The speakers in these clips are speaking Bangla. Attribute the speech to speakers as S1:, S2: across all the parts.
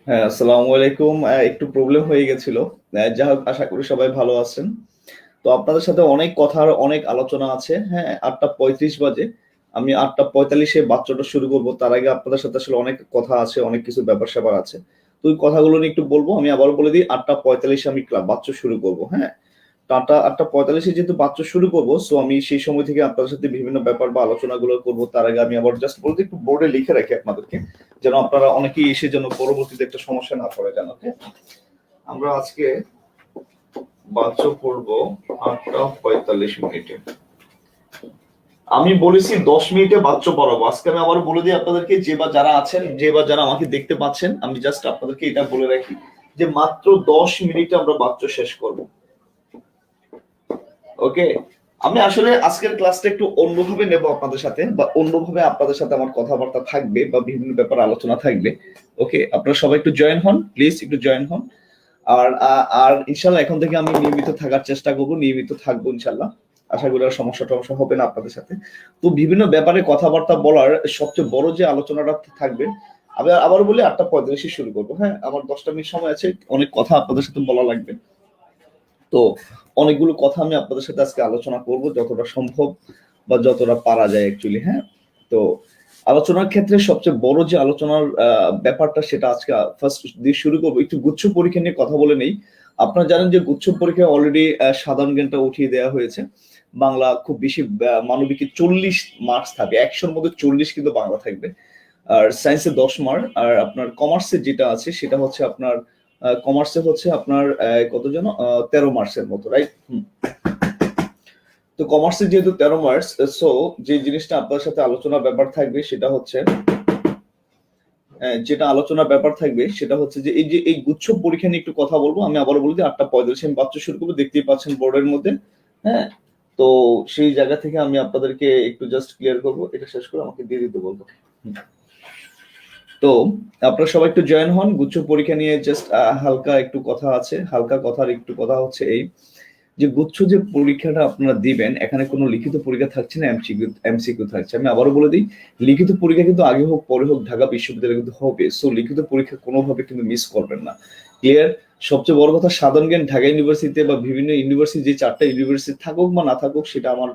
S1: হ্যাঁ, আসসালামু আলাইকুম। একটু প্রবলেম হয়ে গেছিল। যাই হোক, আশা করি সবাই ভালো আছেন। তো আপনাদের সাথে অনেক কথার অনেক আলোচনা আছে। হ্যাঁ, 8:35 বাজে। আমি 8:45-এ বাচ্চাটা শুরু করব। তার আগে আপনাদের সাথে আসলে অনেক কথা আছে, অনেক কিছু ব্যাপার-স্যাপার আছে। তো ওই কথাগুলো নিয়ে একটু বলব। আমি আবারও বলে দিই 8:45-এ আমি বাচ্চা শুরু করব। হ্যাঁ? তো 8:45-এ যেহেতু বাচ্চা শুরু করব, সো আমি সেই সময় থেকে আপনাদের সাথে বিভিন্ন ব্যাপার বা আলোচনাগুলো করব। তার আগে আমি আবার জাস্ট বলতে একটু বোর্ডে লিখে রাখি আপনাদেরকে। যেন আপনারা অনেকেই এসে যেন পরবর্তীতে একটা সমস্যা না পড়ে যান। ওকে? আমরা আজকে বাচ্চা পড়ব 8:45 মিনিটে। আমি বলেছি 10 মিনিটে বাচ্চা পড়াবো। আজকে আমি আবার বলে দিই আপনাদেরকে, যে বা যারা আছেন, যে বা যারা আমাকে দেখতে পাচ্ছেন, আমি জাস্ট আপনাদেরকে এটা বলে রাখি যে মাত্র 10 মিনিটে আমরা বাচ্চা শেষ করব। ওকে? আমি আসলে আজকের ক্লাসটা একটু অন্যভাবে নেব আপনাদের সাথে, বা অন্যভাবে আপনাদের সাথে আমার কথাবার্তা থাকবে বা বিভিন্ন ব্যাপারে আলোচনা থাকবে। ওকে? আপনারা সবাই একটু জয়েন হন, প্লিজ একটু জয়েন হন। আর ইনশাল্লাহ এখন থেকে আমি নিয়মিত থাকার চেষ্টা করব, নিয়মিত থাকবো ইনশাল্লাহ। আশা করি আর সমস্যা টমস্যা হবে না আপনাদের সাথে। তো বিভিন্ন ব্যাপারে কথাবার্তা বলার সবচেয়ে বড় যে আলোচনাটা থাকবে, আমি আবার বলি 8:45 শুরু করবো। হ্যাঁ, আমার 10টা মিনিট সময় আছে, অনেক কথা আপনাদের সাথে বলা লাগবে। তো অনেকগুলো কথা আমি আপনাদের সাথে আজকে আলোচনা করব, যতটা সম্ভব বা যতটা পারা যায় অ্যাকচুয়ালি। হ্যাঁ, তো আলোচনার ক্ষেত্রে সবচেয়ে বড় যে আলোচনার ব্যাপারটা, সেটা আজকে ফার্স্ট দিয়ে শুরু করবো। একটু গুচ্ছ পরীক্ষা নিয়ে কথা বলে নেই। আপনারা জানেন যে গুচ্ছ পরীক্ষা অলরেডি সাধারণ জ্ঞানটা উঠিয়ে দেওয়া হয়েছে। বাংলা খুব বেশি, মানবিকে 40 মার্কস থাকবে, 100-র মধ্যে 40 কিন্তু বাংলা থাকবে। আর সায়েন্সে 10 মার্ক, আর আপনার কমার্সে যেটা আছে সেটা হচ্ছে আপনার কমার্সে হচ্ছে আপনার কত যেন 13 মার্কসের মতো, রাইট? তো কমার্সে যেহেতু 13 মার্কস, সো যে জিনিসটা আপনার সাথে আলোচনার ব্যাপার থাকবে সেটা হচ্ছে যে এই গুচ্ছ পরীক্ষা নিয়ে একটু কথা বলবো। আমি আবারও বলি যে 8:45 আমি বাচ্চা শুরু করবো, দেখতেই পাচ্ছেন বোর্ডের মধ্যে। হ্যাঁ, তো সেই জায়গা থেকে আমি আপনাদেরকে একটু জাস্ট ক্লিয়ার করবো, এটা শেষ করে আমাকে দিয়ে দিতে বলবো। তো আপনারা সবাই একটু জয়েন হন। গুচ্ছ পরীক্ষা নিয়ে জাস্ট হালকা একটু কথা আছে, হালকা কথার একটু কথা হচ্ছে এই যে গুচ্ছ যে পরীক্ষাটা আপনারা দিবেন, এখানে কোনো লিখিত পরীক্ষা থাকছে না, এমসিকিউ থাকছে। আমি আবারও বলে দিই, লিখিত পরীক্ষা কিন্তু আগে হোক পরে হোক ঢাকা বিশ্ববিদ্যালয়ে কিন্তু হবে। সো লিখিত পরীক্ষা কোনোভাবে কিন্তু মিস করবেন না। ক্লিয়ার? সবচেয়ে বড় কথা, সাধারণ জ্ঞান ঢাকা ইউনিভার্সিটিতে বা বিভিন্ন ইউনিভার্সিটি, যে 4টা ইউনিভার্সিটি থাকুক বা না থাকুক, সেটা আমার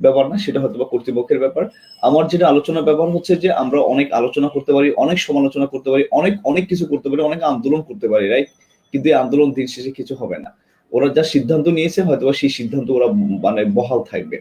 S1: ব্যাপার না, সেটা হয়তো বা কর্তৃপক্ষের ব্যাপার। আমার যেটা আলোচনার ব্যাপার হচ্ছে যে আমরা অনেক আলোচনা করতে পারি, অনেক সমালোচনা করতে পারি, অনেক অনেক কিছু করতে পারি, অনেক আন্দোলন করতে পারি, রাইট? কিন্তু এই আন্দোলন দিন শেষে কিছু হবে না। ওরা যা সিদ্ধান্ত নিয়েছে হয়তোবা সেই সিদ্ধান্ত ওরা মানে বহাল থাকবে।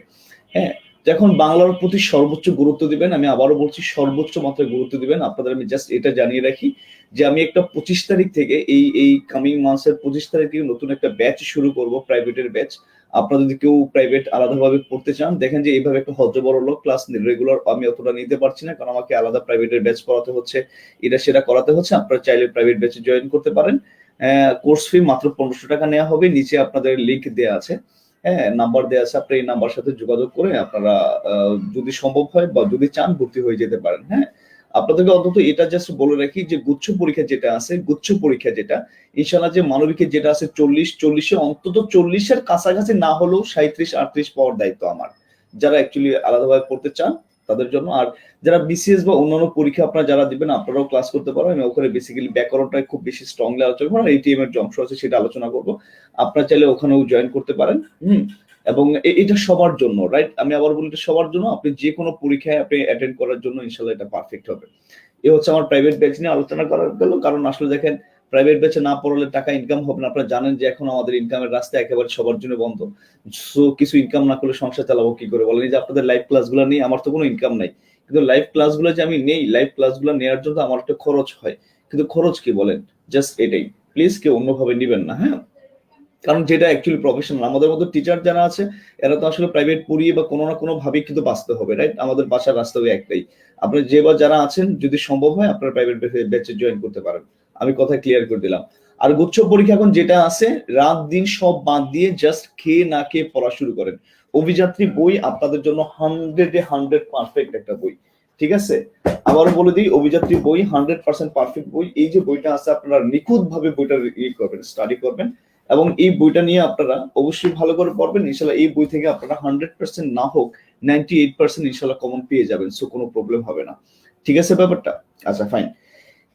S1: হ্যাঁ, তো এখন বাংলার প্রতি সর্বোচ্চ গুরুত্ব দিবেন। আমি আবারও বলছি, সর্বোচ্চ মাত্রায় গুরুত্ব দিবেন। আপনাদের আমি জাস্ট এটা জানিয়ে রাখি যে আমি একটা 25 তারিখ থেকে, এই কামিং মান্থের 25 তারিখ থেকে নতুন একটা ব্যাচ শুরু করব, প্রাইভেটের ব্যাচ। আপনারা যদি কেউ প্রাইভেট আলাদাভাবে পড়তে চান, দেখেন যে এইভাবে একটা হযবরল ক্লাস রেগুলার আমি অতটা নিতে পারছি না, কারণ আমাকে আলাদা প্রাইভেটের ব্যাচ পড়াতে হচ্ছে, এটা সেটা করাতে হচ্ছে। আপনারা চাইলে প্রাইভেট ব্যাচে জয়েন করতে পারেন। কোর্স ফি মাত্র 1500 টাকা নেওয়া হবে। নিচে আপনাদের লিংক দেওয়া আছে, হ্যাঁ, নাম্বার দেওয়া আছে। আপনি এই নাম্বার সাথে যোগাযোগ করে আপনারা যদি সম্ভব হয় বা যদি চান ভর্তি হয়ে যেতে পারেন। হ্যাঁ, আপনাদেরকে অন্তত এটা জাস্ট বলে রাখি যে গুচ্ছ পরীক্ষা যেটা আছে, গুচ্ছ পরীক্ষা যেটা ইনশাল্লাহ, যে মানবিকের যেটা আছে 40 অন্তত 40-এর কাছাকাছি না হলেও 37-38 পাওয়ার দায়িত্ব আমার, যারা অ্যাকচুয়ালি আলাদাভাবে পড়তে চান তাদের জন্য। আর যারা বিসিএস বা অন্যান্য পরীক্ষা আপনারা যারা দিবেন, আপনারাও ক্লাস করতে পারবেন। আমি ওখানে বেসিক্যালি ব্যাকরণটা খুব বেশি স্ট্রংলি আলোচনা করবো, আর এটিএম এর যে অংশ আছে সেটা আলোচনা করবো। আপনারা চাইলে ওখানেও জয়েন করতে পারেন। এবং এটা সবার জন্য, রাইট? আমি আবার বলি, এটা সবার জন্য। আপনি যে কোনো পরীক্ষায় আপনি অ্যাটেন্ড করার জন্য ইনশাল্লাহ এটা পারফেক্ট হবে। এ হচ্ছে আমার প্রাইভেট ব্যাচ নিয়ে আলোচনা করার গেল। কারণ আসলে দেখেন, প্রাইভেট ব্যাচে না পড়ালে টাকা ইনকাম হবে না। আপনারা জানেন যে এখন আমাদের ইনকামের রাস্তা একেবারে সবার জন্য বন্ধ। সো কিছু ইনকাম না করলে সংসার চালাবো কি করে বলেন? এই যে আপনাদের লাইভ ক্লাসগুলো নিয়ে আমার তো কোনো ইনকাম নাই, কিন্তু লাইভ ক্লাসগুলো যে আমি নেই, লাইভ ক্লাসগুলো নেওয়ার জন্য আমার একটা খরচ হয়। কিন্তু খরচ কি বলেন? জাস্ট এটাই। প্লিজ কেউ অন্যভাবে নিবেন না, হ্যাঁ? কারণ যেটা অ্যাকচুয়ালি প্রফেশনাল, আমাদের মতো টিচার যারা আছে, এরা তো আসলে প্রাইভেট পড়িয়ে বা কোনো না কোনো ভাবে কিন্তু বাঁচতে হবে, রাইট? আমাদের বাসার রাস্তা ওই একটাই। আপনি যে বা যারা আছেন, যদি সম্ভব হয় আপনারা প্রাইভেট ব্যাচে জয়েন করতে পারেন। আমি কথা ক্লিয়ার করে দিলাম। আর গুচ্ছ পরীক্ষা এখন যেটা আছে, রাত দিন সব বাদ দিয়ে জাস্ট খেয়ে না খেয়ে পড়া শুরু করেন। অভিযাত্রী বই আপনাদের জন্য 100-এ 100 পারফেক্ট একটা বই। ঠিক আছে? আবারও বলে দিই, অভিযাত্রী বই 100% পারফেক্ট বই। এই যে বইটা আছে, আপনারা নিখুঁত ভাবে বইটা করবেন, স্টাডি করবেন, এবং এই বইটা নিয়ে আপনারা অবশ্যই ভালো করে পড়বেন। ইনশাল্লাহ এই বই থেকে আপনারা 100% না হোক 98% ইনশাল্লাহ কমন পেয়ে যাবেন। সো কোনো প্রবলেম হবে না। ঠিক আছে ব্যাপারটা? আচ্ছা, ফাইন।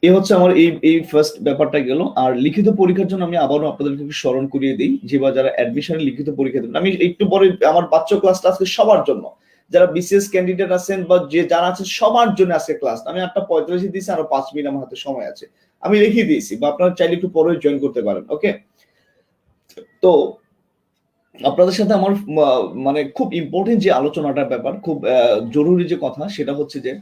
S1: এই হচ্ছে আমার এই ফার্স্ট ব্যাপারটা গেল। আর লিখিত পরীক্ষার জন্য আমি আবারও আপনাদেরকে একটু স্মরণ করিয়ে দিই যে বা যারা অ্যাডমিশনে লিখিত পরীক্ষা দেবেন, আমি একটু পরে আমার বাচ্চা ক্লাসটা আজকে সবার জন্য, যারা বিসিএস ক্যান্ডিডেট আছেন বা যে যারা আছেন সবার জন্য আজকে ক্লাস। আমি 8:45 দিয়েছি, আরো 5 মিনিট আমার হাতে সময় আছে, আমি রেখে দিয়েছি, বা আপনারা চাইলে একটু পরে জয়েন করতে পারেন। ওকে, তো আপনাদের সাথে আমার মানে খুব ইম্পর্টেন্ট যে আলোচনাটার ব্যাপার, খুব জরুরি যে কথা, সেটা হচ্ছে যে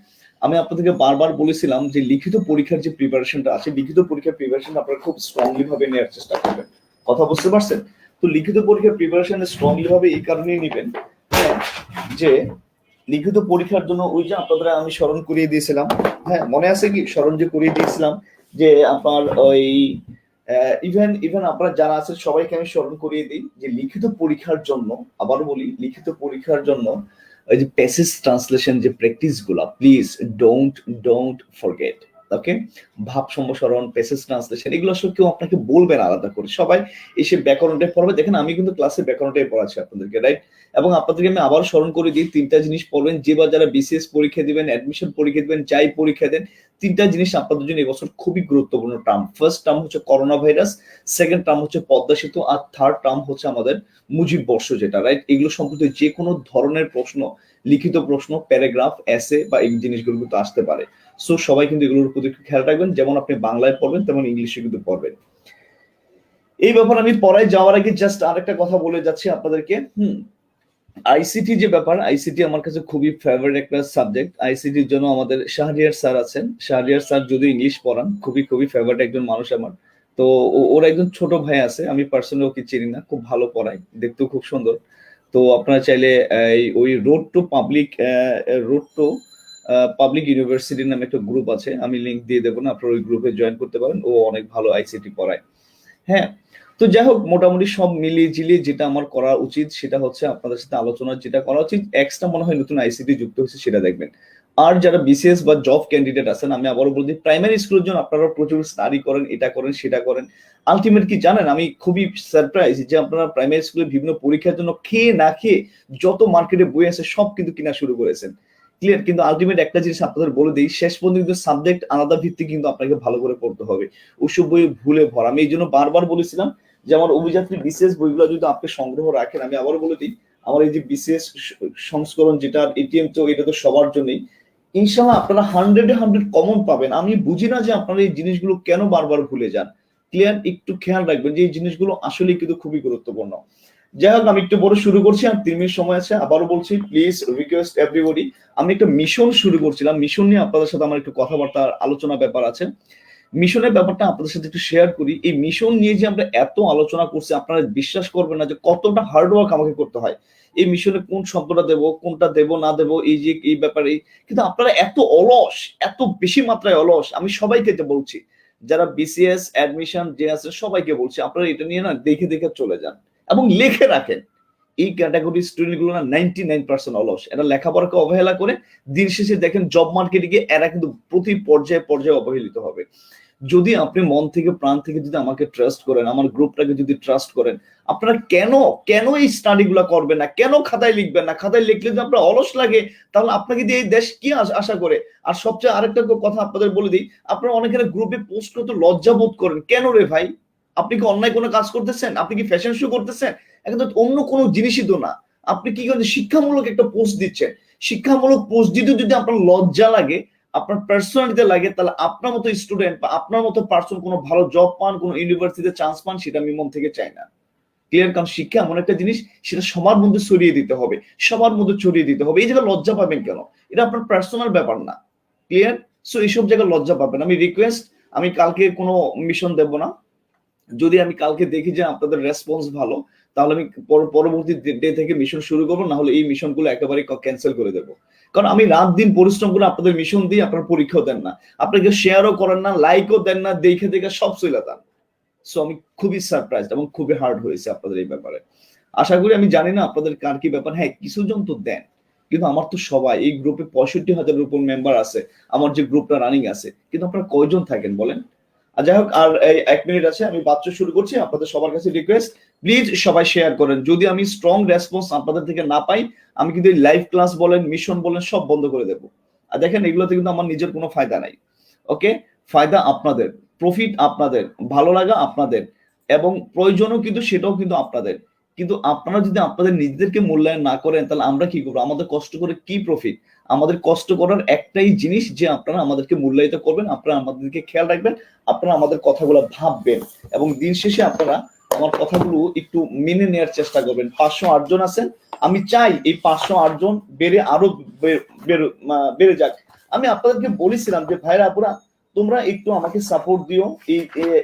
S1: আমি আপনাদেরকে বারবার বলেছিলাম যে লিখিত পরীক্ষার যে প্রিপারেশনটা আছে, লিখিত পরীক্ষার প্রিপারেশন আপনারা খুব স্ট্রংলি ভাবে নেওয়ার চেষ্টা করবেন। কথা বুঝতে পারছেন? তো লিখিত পরীক্ষার প্রিপারেশন স্ট্রংলি ভাবে এই কারণেই নেবেন, হ্যাঁ, যে লিখিত পরীক্ষার জন্য ওই যে আপনাদের আমি স্মরণ করিয়ে দিয়েছিলাম, হ্যাঁ মনে আছে কি স্মরণ যে করিয়ে দিয়েছিলাম যে আপনার ওই ইভেন আপনারা যারা আছেন সবাইকে আমি স্মরণ করিয়ে দিই যে লিখিত পরীক্ষার জন্য, আবার বলি লিখিত পরীক্ষার জন্য ওই যে প্যাসেজ ট্রান্সলেশন যে প্র্যাকটিস গুলা, প্লিজ ডোন্ট ফরগেট। ওকে, ভাব সম্প্রসারণ, প্যাসেজ ট্রান্সলেশন, এগুলো আসলে কেউ আপনাকে বলবে না আলাদা করে, সবাই এসে ব্যাকরণটাই পড়বে। দেখেন আমি কিন্তু ক্লাসে ব্যাকরণটাই পড়াচ্ছি আপনাদেরকে, রাইট? এবং আপনাদেরকে আমি আবার স্মরণ করে দিই, তিনটা জিনিস পড়বেন যে বা যারা বিসিএস পরীক্ষা দিবেন, অ্যাডমিশন পরীক্ষা দিবেন, যাই পরীক্ষা দেন, তিনটা জিনিস আপনাদের জন্য এবছর খুবই গুরুত্বপূর্ণ টার্ম। ফার্স্ট টার্ম হচ্ছে করোনা ভাইরাস, সেকেন্ড টার্ম হচ্ছে পদ্মা সেতু, আর থার্ড টার্ম হচ্ছে আমাদের মুজিব বর্ষ, যেটা রাইট। এগুলো সম্পর্কে যে কোনো ধরনের প্রশ্ন, লিখিত প্রশ্ন, প্যারাগ্রাফ, এসে বা এই জিনিসগুলো কিন্তু আসতে পারে। সো সবাই কিন্তু এগুলোর প্রতি একটু খেয়াল রাখবেন, যেমন আপনি বাংলায় পড়বেন তেমন ইংলিশে কিন্তু পড়বেন। এই ব্যাপার আমি পড়ায় যাওয়ার আগে জাস্ট আরেকটা কথা বলে যাচ্ছি আপনাদেরকে। আইসিটি যে ব্যাপার, আইসিটি আমার কাছে খুবই ফেভারিট একটা সাবজেক্ট। আইসিটির জন্য আমাদের শাহরিয়ার স্যার আছেন, শাহরিয়ার স্যার যদি ইংলিশ পড়ান, খুবই খুবই ফেভারিট একজন মানুষ আমার। তো ওর একজন ছোট ভাই আছে, আমি পার্সোনালি ওকে চিনি না, খুব ভালো পড়ায়, দেখতেও খুব সুন্দর। তো আপনারা চাইলে ওই রোড টু পাবলিক ইউনিভার্সিটি নামে একটা গ্রুপ আছে, আমি লিঙ্ক দিয়ে দেবো না, আপনারা ওই গ্রুপে জয়েন করতে পারেন, ও অনেক ভালো আইসিটি পড়ায়। হ্যাঁ, তো যাই হোক, মোটামুটি সব মিলিয়ে ঝিলিয়ে যেটা আমার করা উচিত সেটা হচ্ছে আপনাদের সাথে আলোচনা যেটা করা উচিত, এক্সট্রা মনে হয় নতুন আইসিটি যুক্ত হয়েছে সেটা দেখবেন। আর যারা বিসিএস বা জব ক্যান্ডিডেট আছেন, আমি আবারও বলছি প্রাইমারি স্কুলের জন্য আপনারা প্রচুর স্টাডি করেন, এটা করেন সেটা করেন। আলটিমেট কি জানেন, আমি খুবই সারপ্রাইজ যে আপনারা প্রাইমারি স্কুলে বিভিন্ন পরীক্ষার জন্য খেয়ে না খেয়ে যত মার্কেটে বই আছে সব কিন্তু কিনা শুরু করেছেন। ক্লিয়ার? কিন্তু আলটিমেট একটা জিনিস আপনাদের বলে দিই, শেষ পর্যন্ত কিন্তু সাবজেক্ট আলাদা ভিত্তিক কিন্তু আপনাকে ভালো করে পড়তে হবে। ওসব বই ভুলে ভরা, আমি এই জন্য বারবার বলেছিলাম যে আমার অভিযাত্রী বিশেষ বইগুলো যদি আপনি সংগ্রহ রাখেন, আমি আবারও বলে দিই আমার এই যে বিশেষ সংস্করণ যেটা এটিএম, তো এটা তো সবার জন্যই, ইনশাল্লাহ আপনারা 100-এ 100 কমন পাবেন। আমি বুঝি না যে আপনারা এই জিনিসগুলো কেন বারবার ভুলে যান। ক্লিয়ার? একটু খেয়াল রাখবেন যে এই জিনিসগুলো আসলে কিন্তু খুবই গুরুত্বপূর্ণ। যাই হোক, আমি একটু বড় শুরু করছি, আর 3 মিনিট সময় আছে। আবারও বলছি, প্লিজ রিকোয়েস্ট এভরিবডি, আমি একটা মিশন শুরু করছিলাম, মিশন নিয়ে আপনাদের সাথে আমার একটু কথাবার্তা আলোচনা ব্যাপার আছে। মিশনের ব্যাপারটা আপনাদের সাথে একটু শেয়ার করি। এই মিশন নিয়ে যে আমরা এত আলোচনা করছি, আপনারা বিশ্বাস করবেন না যে কতটা হার্ডওয়ার্ক আমাকে করতে হয় এই মিশনে, কোন শব্দটা দেব, কোনটা দেব না দেব, এই যে এই ব্যাপারে। কিন্তু আপনারা এত অলস, এত বেশি মাত্রায় অলস, আমি সবাইকে এটা বলছি, যারা বিসিএস অ্যাডমিশন যে আছে সবাইকে বলছি, আপনারা এটা নিয়ে না দেখে দেখে চলে যান এবং লিখে রাখেন। এই ক্যাটাগরি স্টুডেন্ট গুলো না 99% অলস, এরা লেখাপড়াকে অবহেলা করে, দিন শেষে দেখেন জব মার্কেটে গিয়ে এরা কিন্তু প্রতি পর্যায়ে পর্যায়ে অবহেলিত হবে। যদি আপনি মন থেকে প্রাণ থেকে যদি আমাকে ট্রাস্ট করেন, আমার গ্রুপটাকে যদি ট্রাস্ট করেন, আপনারা কেন কেন এই স্টাডি গুলা করবেন না, কেন খাতায় লিখবেন না? খাতায় লিখলে যদি আপনার অলস লাগে, তাহলে আপনাকে দিয়ে এই দেশ কি আশা করে? আর সবচেয়ে আরেকটা কথা আপনাদের বলে দিই, আপনারা অনেকের গ্রুপে পোস্ট করতে লজ্জা বোধ করেন, কেন রে ভাই? আপনি কি অন্যায় কোনো কাজ করতেছেন? আপনি কি ফ্যাশন শো করতেছেন? এখন তো অন্য কোনো জিনিসই তো না। আপনি কি করেন, শিক্ষামূলক একটা পোস্ট দিচ্ছেন, শিক্ষামূলক পোস্ট দিতে যদি আপনার লজ্জা লাগে, আপনার পার্সোনালিটি লাগে, তাহলে আপনার মতো স্টুডেন্ট বা আপনার মতো পার্সন কোনো ভালো জব পান, কোনো ইউনিভার্সিটিতে চান্স পান, সেটা আমি মন থেকে চাই না। ক্লিয়ার? কারণ শিক্ষা এমন একটা জিনিস, সেটা সবার মধ্যে ছড়িয়ে দিতে হবে, সবার মধ্যে ছড়িয়ে দিতে হবে। এই জায়গায় লজ্জা পাবেন কেন? এটা আপনার পার্সোনাল ব্যাপার না। ক্লিয়ার? সো এইসব জায়গায় লজ্জা পাবেন। আমি রিকোয়েস্ট, আমি কালকে কোনো মিশন দেব না। যদি আমি কালকে দেখি যে আপনাদের রেসপন্স ভালো, তাহলে আমি পরবর্তী ডে থেকে মিশন শুরু করবো, না হলে এই মিশনগুলো একেবারে ক্যান্সেল করে দেবো। কারণ আমি রাত দিন পরিশ্রম করে আপনাদের মিশন দিই, আপনার পরীক্ষাও দেন না, আপনাকে শেয়ারও করেন না, লাইকও দেন না, দেখে দেখে সব চলে যান। সো আমি খুবই সারপ্রাইজ এবং খুবই হার্ড হয়েছে আপনাদের এই ব্যাপারে। আশা করি, আমি জানি না আপনাদের কার কি ব্যাপার, হ্যাঁ কিছু জন তো দেন, কিন্তু আমার তো সবাই এই গ্রুপে 65,000-এর উপর মেম্বার আছে, আমার যে গ্রুপটা রানিং আছে, কিন্তু আপনারা কয়জন থাকেন বলেন? আর যাই হোক, আর এই 1 মিনিট আছে, আমি বাচ্চা শুরু করছি। আপনাদের সবার কাছে রিকোয়েস্ট, প্লিজ সবাই শেয়ার করেন। যদি আমি স্ট্রং রেসপন্স আপনাদের থেকে না পাই, আমি কিন্তু এই লাইভ ক্লাস বলেন, মিশন বলেন, সব বন্ধ করে দেবো। আর দেখেন, এগুলোতে কিন্তু আমার নিজের কোনো ফায়দা নাই। ওকে, ফায়দা আপনাদের, প্রফিট আপনাদের, ভালো লাগা আপনাদের, এবং প্রয়োজনও কিন্তু সেটাও কিন্তু আপনাদের। কিন্তু আপনারা যদি আপনাদের নিজেদেরকে মূল্যায়ন না করেন তাহলে আমরা কি করবো? আমাদের কষ্ট করে কি প্রফিট? আমাদের কষ্ট করার একটাই জিনিস যে আপনারা আমাদেরকে মূল্যায়িত করবেন, আপনারা আমাদেরকে খেয়াল রাখবেন, আপনারা আমাদের কথাগুলো ভাববেন, এবং দিন শেষে আপনারা আমার কথাগুলো একটু মেনে নেওয়ার চেষ্টা করবেন। 508 জন আছেন, আমি চাই এই 508 জন বেড়ে আরো বেড়ে যাক। আমি আপনাদেরকে বলেছিলাম যে ভাইরা আপুরা, তোমরা একটু আমাকে সাপোর্ট দিও,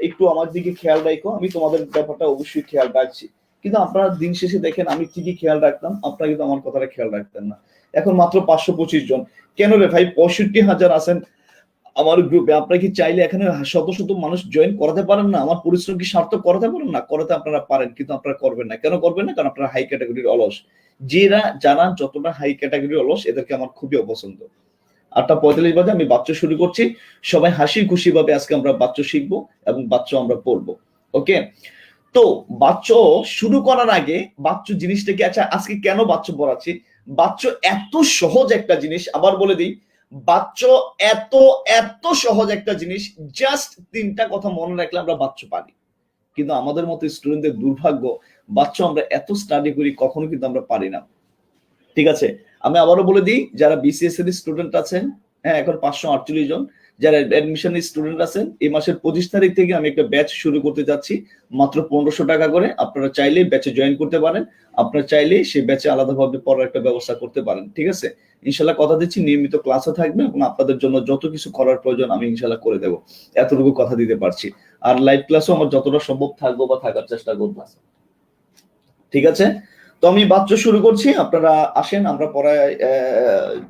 S1: একটু আমার দিকে খেয়াল রাখো, আমি তোমাদের ব্যাপারটা অবশ্যই খেয়াল রাখছি। কিন্তু আপনারা দিন শেষে দেখেন আমি ঠিকই খেয়াল রাখতাম, আপনারা কিন্তু আমার কথাটা খেয়াল রাখতেন না। এখন মাত্র 525 জন। কেন রে ভাই? 65,000 আছেন আমার গ্রুপে, আপনারা কি চাইলে এখানে শত শত মানুষ জয়েন করাতে পারেন না? আমার পরিশ্রম কি সার্থক করাতে পারেন না? করাতে আপনারা পারেন, কিন্তু আপনারা করবেন না। কেন করবেন না? কারণ আপনারা হাই ক্যাটাগরির অলস। যারা যতটা হাই ক্যাটাগরির অলস, এদেরকে আমার খুবই অপছন্দ। 8:45 বাজে, আমি বাচ্চা শুরু করছি। সবাই হাসি খুশি ভাবে আজকে আমরা বাচ্চা শিখবো এবং বাচ্চা আমরা পড়বো। ওকে, তো বাচ্চা শুরু করার আগে বাচ্চা জিনিসটাকে, আচ্ছা আজকে কেন বাচ্চা পড়াচ্ছি? বাচ্চা এত সহজ একটা জিনিস, আবার বলে দিই, বাচ্চা এত এত সহজ একটা জিনিস, জাস্ট 3টা কথা মনে রাখলে আমরা বাচ্চা পারি। কিন্তু আমাদের মতো স্টুডেন্টদের দুর্ভাগ্য, বাচ্চা আমরা এত স্টাডি করি কখনো কিন্তু আমরা পারি না। ঠিক আছে, আমি আবারও বলে দিই, যারা বিসিএস এর স্টুডেন্ট আছেন, হ্যাঁ এখন 548 জন, যারা অ্যাডমিশন স্টুডেন্ট আছেন, এই মাসের 25 তারিখ থেকে আমি একটা ব্যাচ শুরু করতে যাচ্ছি, মাত্র 1500 টাকা করে। আপনারা চাইলে ব্যাচে জয়েন করতে পারেন, আপনারা চাইলে সেই ব্যাচে আলাদাভাবে পড়ার একটা ব্যবস্থা করতে পারেন। ঠিক আছে, ইনশাল্লাহ কথা দিচ্ছি নিয়মিত ক্লাসও থাকবে, এবং আপনাদের জন্য যত কিছু করার প্রয়োজন আমি ইনশাল্লাহ করে দেবো, এতটুকু কথা দিতে পারছি। আর লাইভ ক্লাসও আমার যতটা সম্ভব থাকবো বা থাকার চেষ্টা করবো। ঠিক আছে, তো আমি বাচ্চা শুরু করছি, আপনারা আসেন আমরা পড়ায়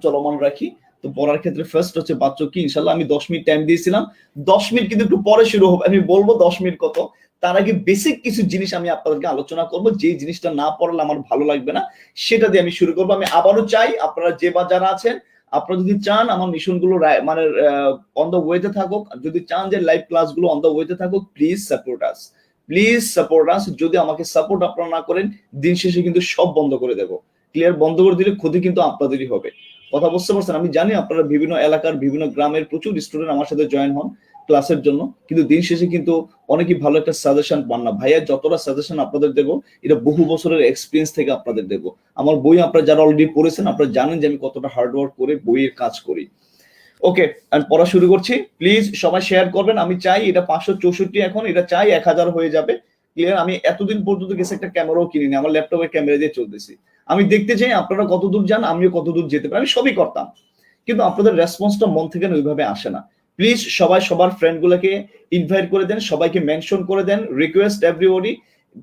S1: চলমান রাখি। তো পড়ার ক্ষেত্রে ফার্স্ট হচ্ছে বাচ্চা কি, ইনশাল্লাহ আমি 10 মিনিট টাইম দিয়েছিলাম, 10 মিনিট কিন্তু একটু পরে শুরু হবে, আমি বলবো 10 মিনিট কত। তার আগে বেসিক কিছু জিনিস আমি আপনাদেরকে আলোচনা করব, যে জিনিসটা না পড়লে আমার ভালো লাগবে না, সেটা দিয়ে আমি শুরু করবো। আমি আবারও চাই আপনারা যে বা যারা আছেন, আপনারা যদি চান আমার মিশনগুলো মানে অন দ্য ওয়েতে থাকুক, যদি চান যে লাইভ ক্লাসগুলো অন দ্য ওয়েতে থাকুক, please support us, please support us. যদি আমাকে সাপোর্ট আপনারা না করেন, দিন শেষে কিন্তু সব বন্ধ করে দেব। ক্লিয়ার? বন্ধ করে দিলে ক্ষতি কিন্তু আপনাদেরই হবে। কথা বুঝতে পারছেন? আমি জানি আপনারা বিভিন্ন এলাকার বিভিন্ন গ্রামের প্রচুর স্টুডেন্ট আমার সাথে জয়েন হন ক্লাসের জন্য, কিন্তু দিন শেষে কিন্তু অনেকেই ভালো একটা সাজেশন পান না। ভাইয়া যতটা সাজেশন আপনাদের দেবো, এটা বহু বছরের এক্সপিরিয়েন্স থেকে আপনাদের দেবো। আমার বই আপনারা যারা অলরেডি পড়েছেন, আপনারা জানেন যে আমি কতটা হার্ডওয়ার্ক করে বইয়ের কাজ করি। ওকে, আমি পড়া শুরু করছি। প্লিজ সবাই শেয়ার করবেন। আমি চাই এটা 564, এখন এটা চাই 1000 হয়ে যাবে। ক্লিয়ার? আমি এতদিন পর্যন্ত গেছে একটা ক্যামেরাও কিনিনি, আমার ল্যাপটপের ক্যামেরা দিয়ে চলতেছি। আমি দেখতে চাই আপনারা কতদূর যান, আমিও কতদূর যেতে পারি। আমি সবই করতাম, কিন্তু আপনাদের রেসপন্সটা মন থেকে ওইভাবে আসে না। প্লিজ সবাই সবার ফ্রেন্ড গুলোকে ইনভাইট করে দেন, সবাইকে মেনশন করে দেন, রিকোয়েস্ট এভরিবডি।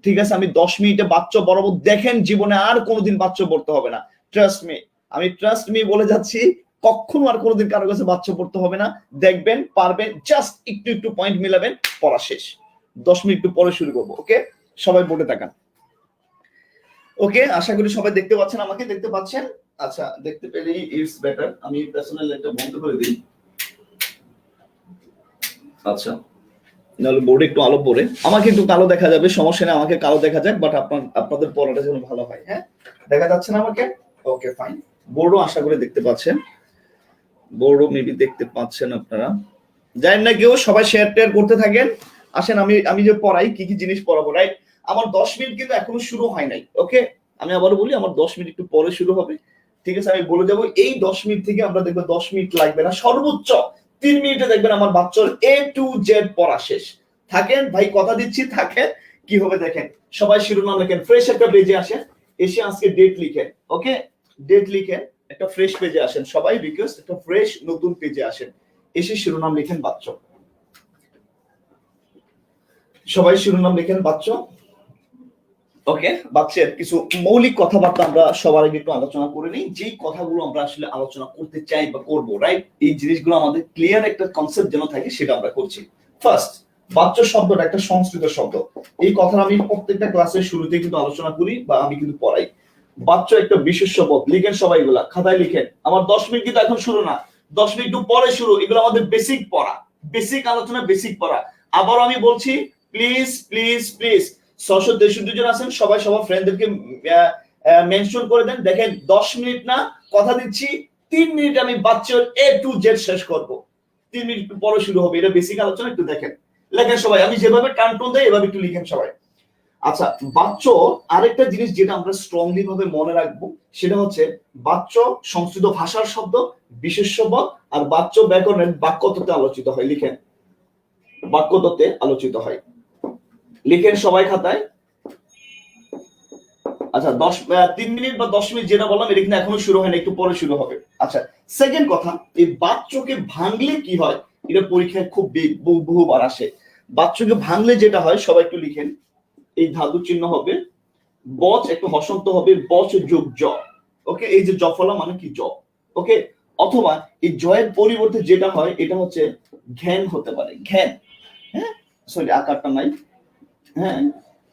S1: ঠিক আছে, আমি 10 মিনিটে বাচ্চা বরাবর দেখেন, জীবনে আর কোনোদিন বাচ্চা পড়তে হবে না। ট্রাস্ট মি, আমি ট্রাস্ট মি বলে যাচ্ছি, কখনো আর কোনোদিন কারো কাছে বাচ্চা পড়তে হবে না। দেখবেন, পারবেন, জাস্ট একটু একটু পয়েন্ট মিলাবেন, পড়া শেষ। 10 মিনিট পরে শুরু করবো। ওকে, সবাই বোর্ডে তাকান। ওকে, আশা করি সবাই দেখতে পাচ্ছেন, আমাকে দেখতে পাচ্ছেন? আচ্ছা, দেখতে পেলেই ইটস বেটার। আমি পার্সোনাল লাইটটা বন্ধ করে দিই। আচ্ছা, নাহলে বোর্ডে একটু আলো পড়ে, আমাকে একটু কালো দেখা যাবে, সমস্যা নেই, আমাকে কালো দেখা যাক, বাট আপনাদের পড়াটা যেন ভালো হয়। হ্যাঁ, দেখা যাচ্ছে না আমাকে? Okay fine. বোর্ডও আশা করি দেখতে পাচ্ছেন, বোর্ডও মেবি দেখতে পাচ্ছেন আপনারা। জানেন না কেউ, সবাই শেয়ার টেয়ার করতে থাকেন। আসেন, আমি যে পড়াই, কি কি জিনিস পড়াবো, রাইট? আমার 10 মিনিট কিন্তু এখনো শুরু হয় নাই। ওকে, আমি আবারও বলি, আমার 10 মিনিট একটু পরে শুরু হবে। ঠিক আছে, আমি বলে দেবো এই 10 মিনিট থেকে আমরা দেখবো 10 মিনিট লাগবে না, সর্বোচ্চ 3 মিনিটে দেখবেন আমার বাচ্চার A to Z পড়া শেষ। থাকেন ভাই, কথা দিচ্ছি, থাকেন। কি হবে দেখেন, সবাই শিরোনাম লেখেন, ফ্রেশ একটা পেজে আসেন, এসে আজকে ডেট লিখেন। ওকে, ডেট লিখেন, একটা ফ্রেশ পেজে আসেন সবাই, রিকোয়েস্ট একটা ফ্রেশ নতুন পেজে আসেন, এসে শিরোনাম লিখেন বাচ্চা। সবাই শিরোনাম লিখেন বাচ্চা। ওকে, বাচ্চার কিছু মৌলিক কথাবার্তা আমরা সবার আগে একটু আলোচনা করে নিই, যেই কথাগুলো আমরা আসলে আলোচনা করতে চাই বা করবো, রাইট? এই জিনিসগুলো আমাদের ক্লিয়ার একটা কনসেপ্ট যেন থাকে, সেটা আমরা করছি। ফার্স্ট, বাচ্চা শব্দটা একটা সংস্কৃত শব্দ। এই কথা আমি প্রত্যেকটা ক্লাসের শুরুতে কিন্তু আলোচনা করি বা আমি কিন্তু পড়াই। বাচ্চা একটা বিশেষ শব্দ, লিখেন সবাই, এগুলা খাতায় লিখেন। আমার 10 মিনিট কিন্তু এখন শুরু না, 10 মিনিট একটু পরে শুরু। এগুলো আমাদের বেসিক পড়া, বেসিক আলোচনা, বেসিক পড়া। আবার আমি বলছি, প্লিজ প্লিজ প্লিজ, 663 জন আছেন, সবাই সবার ফ্রেন্ডদেরকে মেনশন করে দেন। দেখেন 10 মিনিট না, কথা দিচ্ছি 3 মিনিট আমি বাচ্চার A to Z শেষ করব। 3 মিনিট একটু পরে শুরু হবে, এটা বেসিক আলোচনা। একটু দেখেন, লেখেন সবাই, আমি যেভাবে টানটোন দেই এভাবে একটু লিখেন সবাই। আচ্ছা, বাচ্য আরেকটা জিনিস যেটা আমরা স্ট্রংলি ভাবে মনে রাখবো, সেটা হচ্ছে বাচ্য সংস্কৃত ভাষার শব্দ, বিশেষ্য পদ, আর বাচ্য ব্যাকরণের বাক্যতত্ত্বে আলোচিত হয়। লিখেন, বাক্যতত্ত্বে আলোচিত হয়। লিখেন সবাই খাতায়। আচ্ছা, 3 মিনিট বা 10 মিনিট যেটা বললাম, এটা কিন্তু এখনো শুরু হয়নি, একটু পরে শুরু হবে। আচ্ছা, সেকেন্ড কথা, এই বাচ্যকে ভাঙলে কি হয়, এটা পরীক্ষায় খুব বহুবার আসে। বাচ্যকে ভাঙলে যেটা হয়, সবাই একটু লিখেন, এই ধাতু চিহ্ন হবে, বচ একটু হসন্ত হবে, বচ যোগ জ। ওকে, এই যে জফলা মানে কি জ। ওকে, অথবা এই জয়ের পরিবর্তে যেটা হয়, এটা হচ্ছে ঘ্যান হতে পারে, ঘ্যান। হ্যাঁ, সরি আকারটা নাই। হ্যাঁ,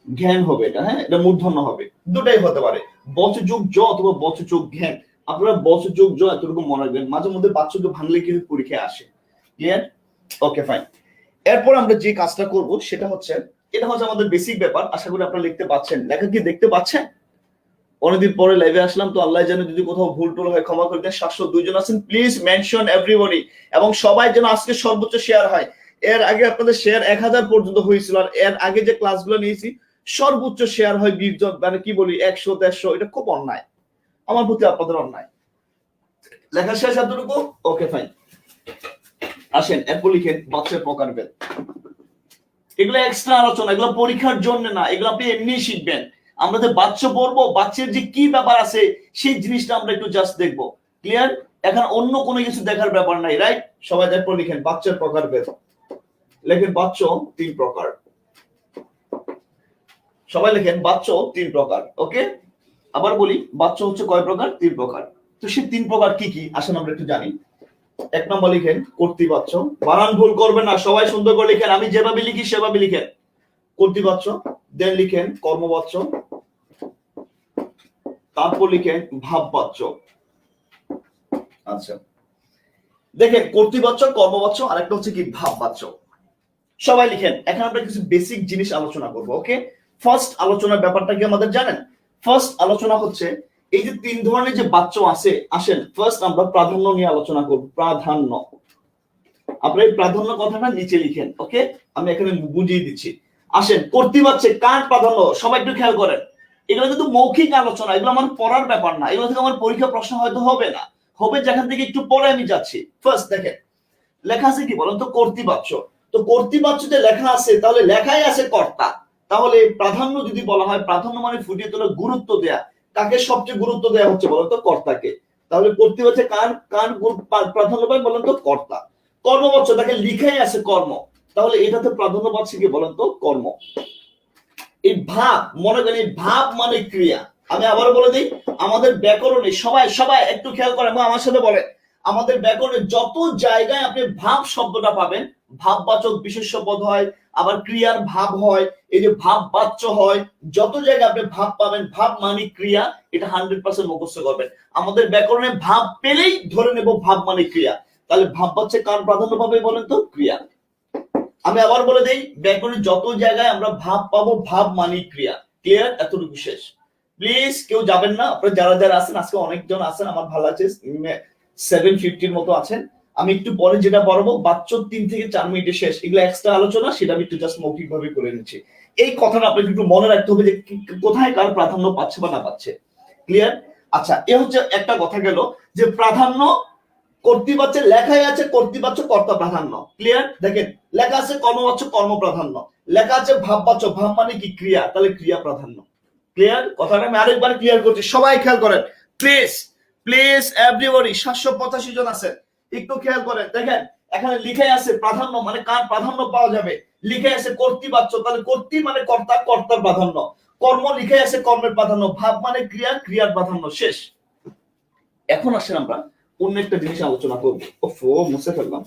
S1: ঘ্যান হবে এটা। হ্যাঁ, এটা মূর্ধন্য হবে, দুটাই হতে পারে, বচ যোগ জ অথবা বচ যোগ ঘ্যান। আপনারা বচ যোগ জ এতটুকু মনে রাখবেন, মাঝে মধ্যে বাচ্চাকে ভাঙলে কিন্তু পরীক্ষায় আসে। ক্লিয়ার? ওকে, ফাইন। এরপর আমরা যে কাজটা করব সেটা হচ্ছে, এটা হচ্ছে আমাদের বেসিক ব্যাপার। আশা করি আপনারা লিখতে পাচ্ছেন, লেখা কি দেখতে পাচ্ছেন? অনেকদিন পরে লাইভে আসলাম, তো আল্লাহ জানে যদি কোথাও ভুল টুল হয় ক্ষমা করে দেন। 702 জন আছেন, প্লিজ মেনশন এভরিবডি, এবং সবাই যেন আজকে সর্বোচ্চ শেয়ার হয়। এর আগে আপনাদের শেয়ার 1000 পর্যন্ত হয়েছিল, আর এর আগে যে ক্লাসগুলো নিয়েছি সর্বোচ্চ শেয়ার হয় 20 জন, মানে কি বলি 100 150। এটা খুব অন্যায়, আমার প্রতি আপনাদের অন্যায়। লেখা শেষ এতটুকু? ওকে, ফাইন। আসেন এরপর লিখেন বাচ্চার প্রকারভেদ। এগুলো এক্সট্রা আলোচনা, এগুলো পরীক্ষার জন্য না, এগুলো আপনি এমনি শিখবেন। আমরা যে বাচ্চা পড়বো, বাচ্চার যে কি ব্যাপার আছে সেই জিনিসটা আমরা একটু জাস্ট দেখবো। ক্লিয়ার? এখন অন্য কোনো কিছু দেখার ব্যাপার নাই, রাইট? সবাই এরপর লিখেন বাচ্চার প্রকারভেদ। লেখেন বাচ্চ 3 প্রকার। সবাই লেখেন বাচ্চ 3 প্রকার। ওকে, আবার বলি, বাচ্চ হচ্ছে কয় প্রকার? 3 প্রকার। তো সেই 3 প্রকার কি কি, আসেন আমরা একটু জানি। 1 নম্বর লিখেন কর্তৃবাচ্য। বানান ভুল করবেন না, সবাই সুন্দর করে লিখেন, আমি যেভাবে লিখি সেভাবে লিখেন। কর্তৃবাচ্য। দেন লিখেন কর্মবাচ্য, তারপর লিখেন ভাববাচ্য। আচ্ছা, দেখেন কর্তৃবাচ্য, কর্মবাচ্য, আরেকটা হচ্ছে কি ভাববাচ্য। সবাই লিখেন। এখন আমরা কিছু বেসিক জিনিস আলোচনা করব। ওকে, ফার্স্ট আলোচনার ব্যাপারটা কি আমাদের জানেন? ফার্স্ট আলোচনা হচ্ছে এই যে 3 ধরনের যে বাচ্চ আছে। আসেন ফার্স্ট আমরা প্রাধান্য নিয়ে আলোচনা করব। প্রাধান্য, আপনারা এই প্রাধান্য কথাটা নিচে লিখেন। ওকে, আমি এখানে বুঝিয়ে দিচ্ছি। আসেন, কর্তৃবাচ্যে কার প্রাধান্য, সবাই একটু খেয়াল করেন। এগুলো কিন্তু মৌখিক আলোচনা, এগুলো আমার পড়ার ব্যাপার না, এগুলো থেকে আমার পরীক্ষা প্রশ্ন হয়তো হবে না, হবে যেখান থেকে একটু পরে আমি যাচ্ছি। ফার্স্ট দেখেন লেখা আছে কি বলেন তো, কর্তৃবাচ্য। তো কর্তৃবাচ্যতে লেখা আছে, তাহলে লেখাই আছে কর্তা। তাহলে প্রাধান্য যদি বলা হয়, প্রাধান্য মানে ফুটিয়ে তোলা, গুরুত্ব দেয়া। কাকে সবচেয়ে গুরুত্ব দেয়া হচ্ছে বলেন তো? কর্তাকে। তাহলে কর্তৃবাচ্যে কার কার প্রাধান্য পায় বলেন তো? কর্তা। কর্মবাচ্য, তাকে লিখাই আছে কর্ম, তাহলে এটাতে প্রাধান্য পাচ্ছে কি বলেন তো? কর্ম। এই ভাব, মনে করেন এই ভাব মানে ক্রিয়া। আমি আবার বলে দিই, আমাদের ব্যাকরণে সবাই সবাই একটু খেয়াল করেন এবং আমার সাথে বলেন, আমাদের ব্যাকরণে যত জায়গায় আপনি ভাব শব্দটা পাবেন, ভাববাচক বিশেষ্য পদ হয়, আবার ক্রিয়ার ভাব হয়, এই যে ভাব বাচ্য হয়, যত জায়গায় আপনি ভাব পাবেন, ভাব মানে ক্রিয়া, এটা 100% মুখস্থ করবেন। আমাদের ব্যাকরণে ভাব পেলেই ধরে নেব ভাব মানে ক্রিয়া। তাহলে ভাব বাচ্চে কার প্রাধান্য পাবে বলেন তো? ক্রিয়া। আমি আবার বলে দেই, ব্যাকরণে যত জায়গায় আমরা ভাব পাবো, ভাব মানে ক্রিয়া। ক্লিয়ার? এতটুকু শেষ। প্লিজ কেউ যাবেন না, আপনারা যারা যারা আছেন, আজকে অনেকজন আছেন, আমার ভালো আছে, 750 মতো আছেন। আমি একটু পরে যেটা পড়াবো, বাচ্চ 3 থেকে 4 মিনিটে শেষ। এগুলো এক্সট্রা আলোচনা, সেটা আমি একটু জাস্ট মৌখিক ভাবে করে নিচ্ছি। এই কথাটা আপনাকে একটু মনে রাখতে হবে যে কোথায় কার প্রাধান্য পাচ্ছে বা না পাচ্ছে। ক্লিয়ার? আচ্ছা, এ হচ্ছে একটা কথা গেল যে প্রাধান্য কর্তৃবাচ্যে লেখাই আছে কর্তৃবাচ্য কর্তা প্রাধান্য। ক্লিয়ার? দেখেন লেখা আছে কর্মবাচ্য কর্ম প্রাধান্য, লেখা আছে ভাববাচ্য, ভাব মানে কি ক্রিয়া, তাহলে ক্রিয়া প্রাধান্য। ক্লিয়ার? কথাটা আমি আরেকবার ক্লিয়ার করছি, সবাই খেয়াল করেন প্লিজ, প্লিজ এভরিবডি। 785 জন আছে, একটু খেয়াল করেন। দেখেন এখানে লিখে আছে প্রাধান্য, মানে কার প্রাধান্য পাওয়া যাবে, লিখে আছে কর্তৃবাচ্য, তাহলে কর্তৃ মানে কর্তা, কর্তার প্রাধান্য। কর্ম লিখে আছে কর্মের প্রাধান্য, ভাব মানে ক্রিয়া, ক্রিয়ার প্রাধান্য। শেষ। এখন আসেন আমরা অন্য একটা জিনিস আলোচনা করবো। ওফো, মুছে ফেললাম,